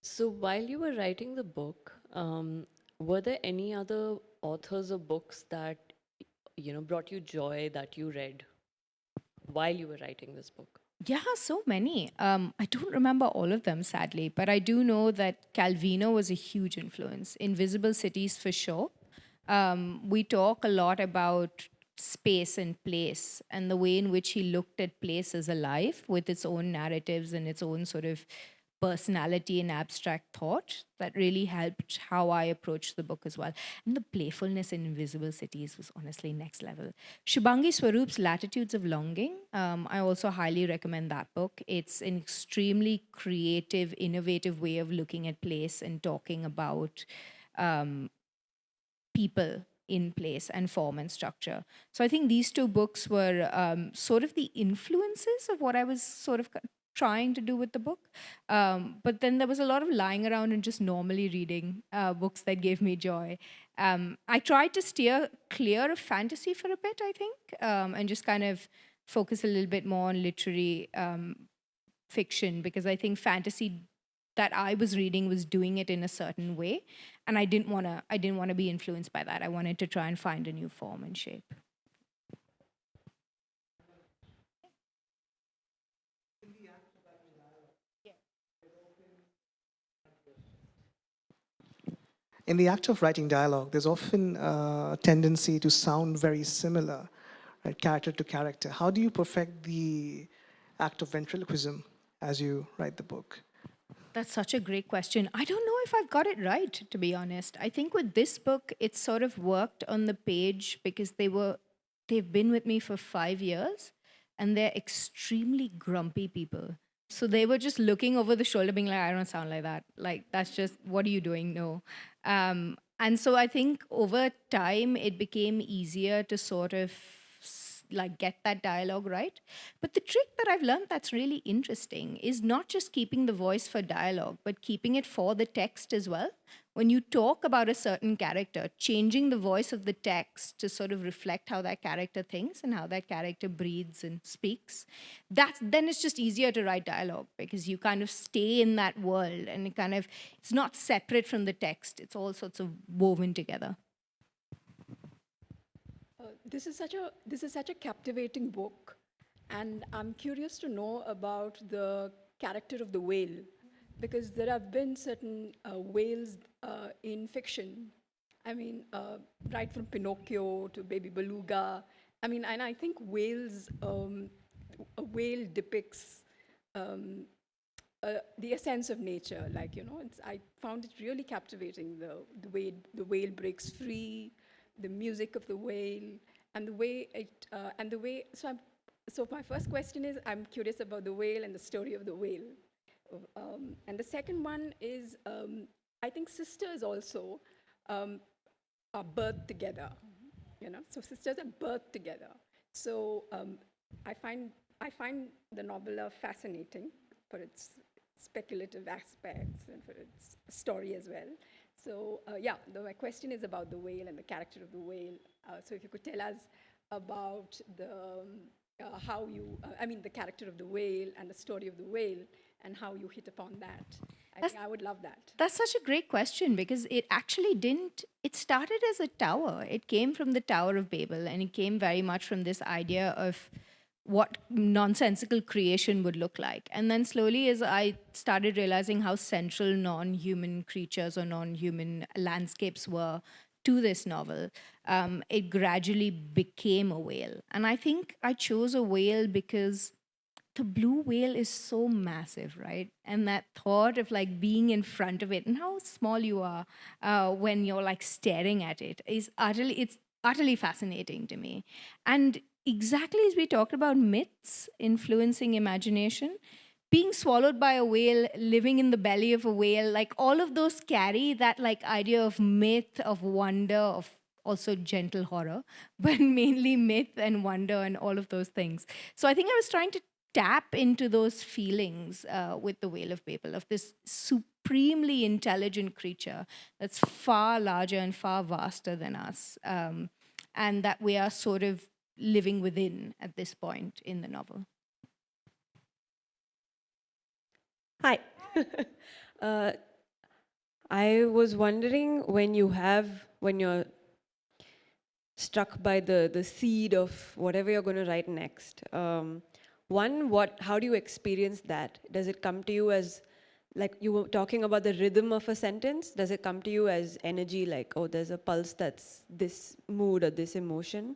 So while you were writing the book, were there any other authors or books that brought you joy that you read while you were writing this book? Yeah, so many. I don't remember all of them, sadly, but I do know that Calvino was a huge influence. Invisible Cities, for sure. We talk a lot about space and place and the way in which he looked at place as a life with its own narratives and its own sort of personality and abstract thought that really helped how I approached the book as well. And the playfulness in Invisible Cities was honestly next level. Shubhangi Swaroop's Latitudes of Longing, I also highly recommend that book. It's an extremely creative, innovative way of looking at place and talking about people in place and form and structure. So I think these two books were sort of the influences of what I was sort of trying to do with the book. But then there was a lot of lying around and just normally reading books that gave me joy. I tried to steer clear of fantasy for a bit, I think, and just kind of focus a little bit more on literary fiction because I think fantasy that I was reading was doing it in a certain way, and I didn't want to be influenced by that. I wanted to try and find a new form and shape. In the act of writing dialogue, there's often a tendency to sound very similar, right, character to character. How do you perfect the act of ventriloquism as you write the book? That's such a great question. I don't know if I've got it right, to be honest. I think with this book, it sort of worked on the page because they've been with me for 5 years and they're extremely grumpy people. So they were just looking over the shoulder, being like, I don't sound like that. Like, that's just, what are you doing? No. And so I think over time, it became easier to sort of like get that dialogue right. But the trick that I've learned that's really interesting is not just keeping the voice for dialogue, but keeping it for the text as well. When you talk about a certain character, changing the voice of the text to sort of reflect how that character thinks and how that character breathes and speaks, then it's just easier to write dialogue because you kind of stay in that world and it's not separate from the text. It's all sorts of woven together. This is such a captivating book, and I'm curious to know about the character of the whale, because there have been certain whales in fiction. I mean, right from Pinocchio to Baby Beluga. I mean, and I think a whale depicts um, the essence of nature. Like, I found it really captivating, the way the whale breaks free, the music of the whale, and the way. So my first question is, I'm curious about the whale and the story of the whale. And the second one is, I think sisters also are birthed together. So sisters are birthed together. So I find the novella fascinating for its speculative aspects and for its story as well. So my question is about the whale and the character of the whale. So if you could tell us about the character of the whale and the story of the whale and how you hit upon that. I think I would love that. That's such a great question because it actually didn't, it started as a tower. It came from the Tower of Babel, and it came very much from this idea of what nonsensical creation would look like. And then slowly, as I started realizing how central non-human creatures or non-human landscapes were to this novel, it gradually became a whale. And I think I chose a whale because the blue whale is so massive, right? And that thought of like being in front of it and how small you are when you're like staring at it is utterly fascinating to me. And exactly as we talked about myths influencing imagination, being swallowed by a whale, living in the belly of a whale, like all of those carry that like idea of myth, of wonder, of also gentle horror, but mainly myth and wonder and all of those things. So I think I was trying to tap into those feelings with the Whale of Babel, of this supremely intelligent creature that's far larger and far vaster than us, and that we are sort of living within at this point in the novel. Hi. uh, I was wondering when you're struck by the seed of whatever you're going to write next. How do you experience that? Does it come to you as, like you were talking about the rhythm of a sentence, does it come to you as energy, like, oh, there's a pulse that's this mood or this emotion?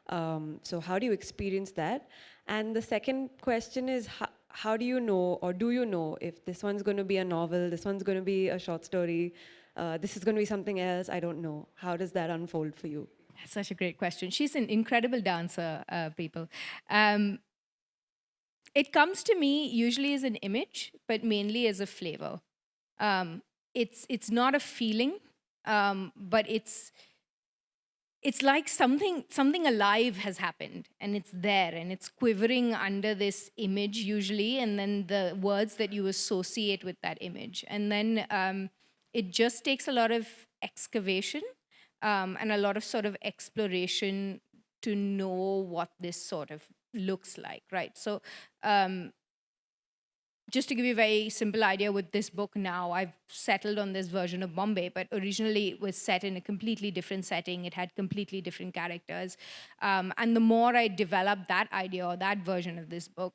So how do you experience that? And the second question is, how do you know, or do you know, if this one's going to be a novel, this one's going to be a short story, this is going to be something else? I don't know. How does that unfold for you? That's such a great question. She's an incredible dancer, people. It comes to me usually as an image, but mainly as a flavor. It's not a feeling, but it's like something alive has happened, and it's there, and it's quivering under this image usually, and then the words that you associate with that image. And then it just takes a lot of excavation and a lot of sort of exploration to know what this sort of looks like, right? So just to give you a very simple idea with this book now, I've settled on this version of Bombay, but originally it was set in a completely different setting. It had completely different characters. And the more I developed that idea or that version of this book,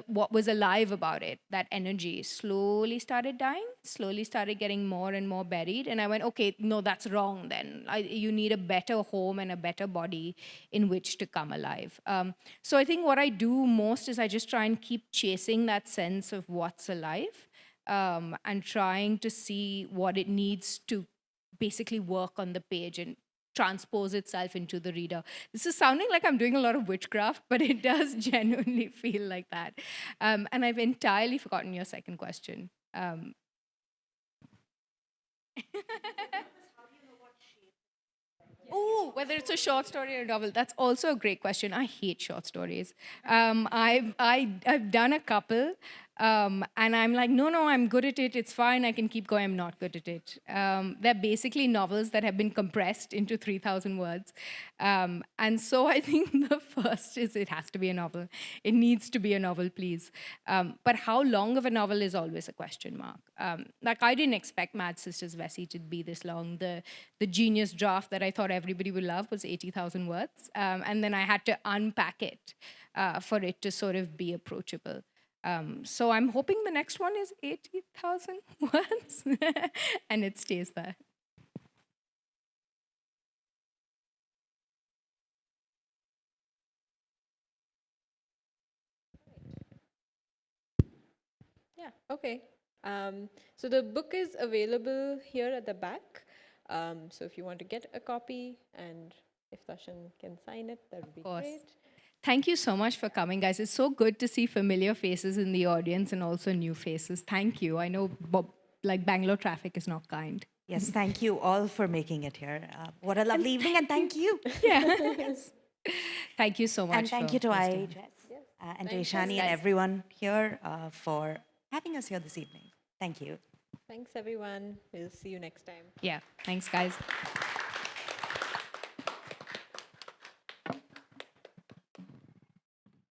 what was alive about it, that energy, slowly started dying, slowly started getting more and more buried. And I went, okay, no, that's wrong then. You need a better home and a better body in which to come alive. So I think what I do most is I just try and keep chasing that sense of what's alive and trying to see what it needs to basically work on the page and transpose itself into the reader. This is sounding like I'm doing a lot of witchcraft, but it does genuinely feel like that. And I've entirely forgotten your second question. Oh, whether it's a short story or a novel, that's also a great question. I hate short stories. I've done a couple, and I'm like, no, I'm good at it. It's fine. I can keep going. I'm not good at it. They're basically novels that have been compressed into 3,000 words, and so I think the first is it has to be a novel. It needs to be a novel, please. But how long of a novel is always a question mark. Like I didn't expect Mad Sisters of Esi to be this long. The genius draft that I thought everybody would love was 80,000 words. And then I had to unpack it for it to sort of be approachable. So I'm hoping the next one is 80,000 words and it stays there. Yeah, okay. So the book is available here at the back. So if you want to get a copy and if Tashan can sign it, that would be great. Thank you so much for coming, guys. It's so good to see familiar faces in the audience and also new faces. Thank you. I know like Bangalore traffic is not kind. Yes, thank you all for making it here. What a lovely evening, and thank you. Yes. Thank you so much. And thank you to hosting. IHS and to Ishani and everyone here for having us here this evening. Thank you. Thanks, everyone. We'll see you next time. Yeah, thanks, guys.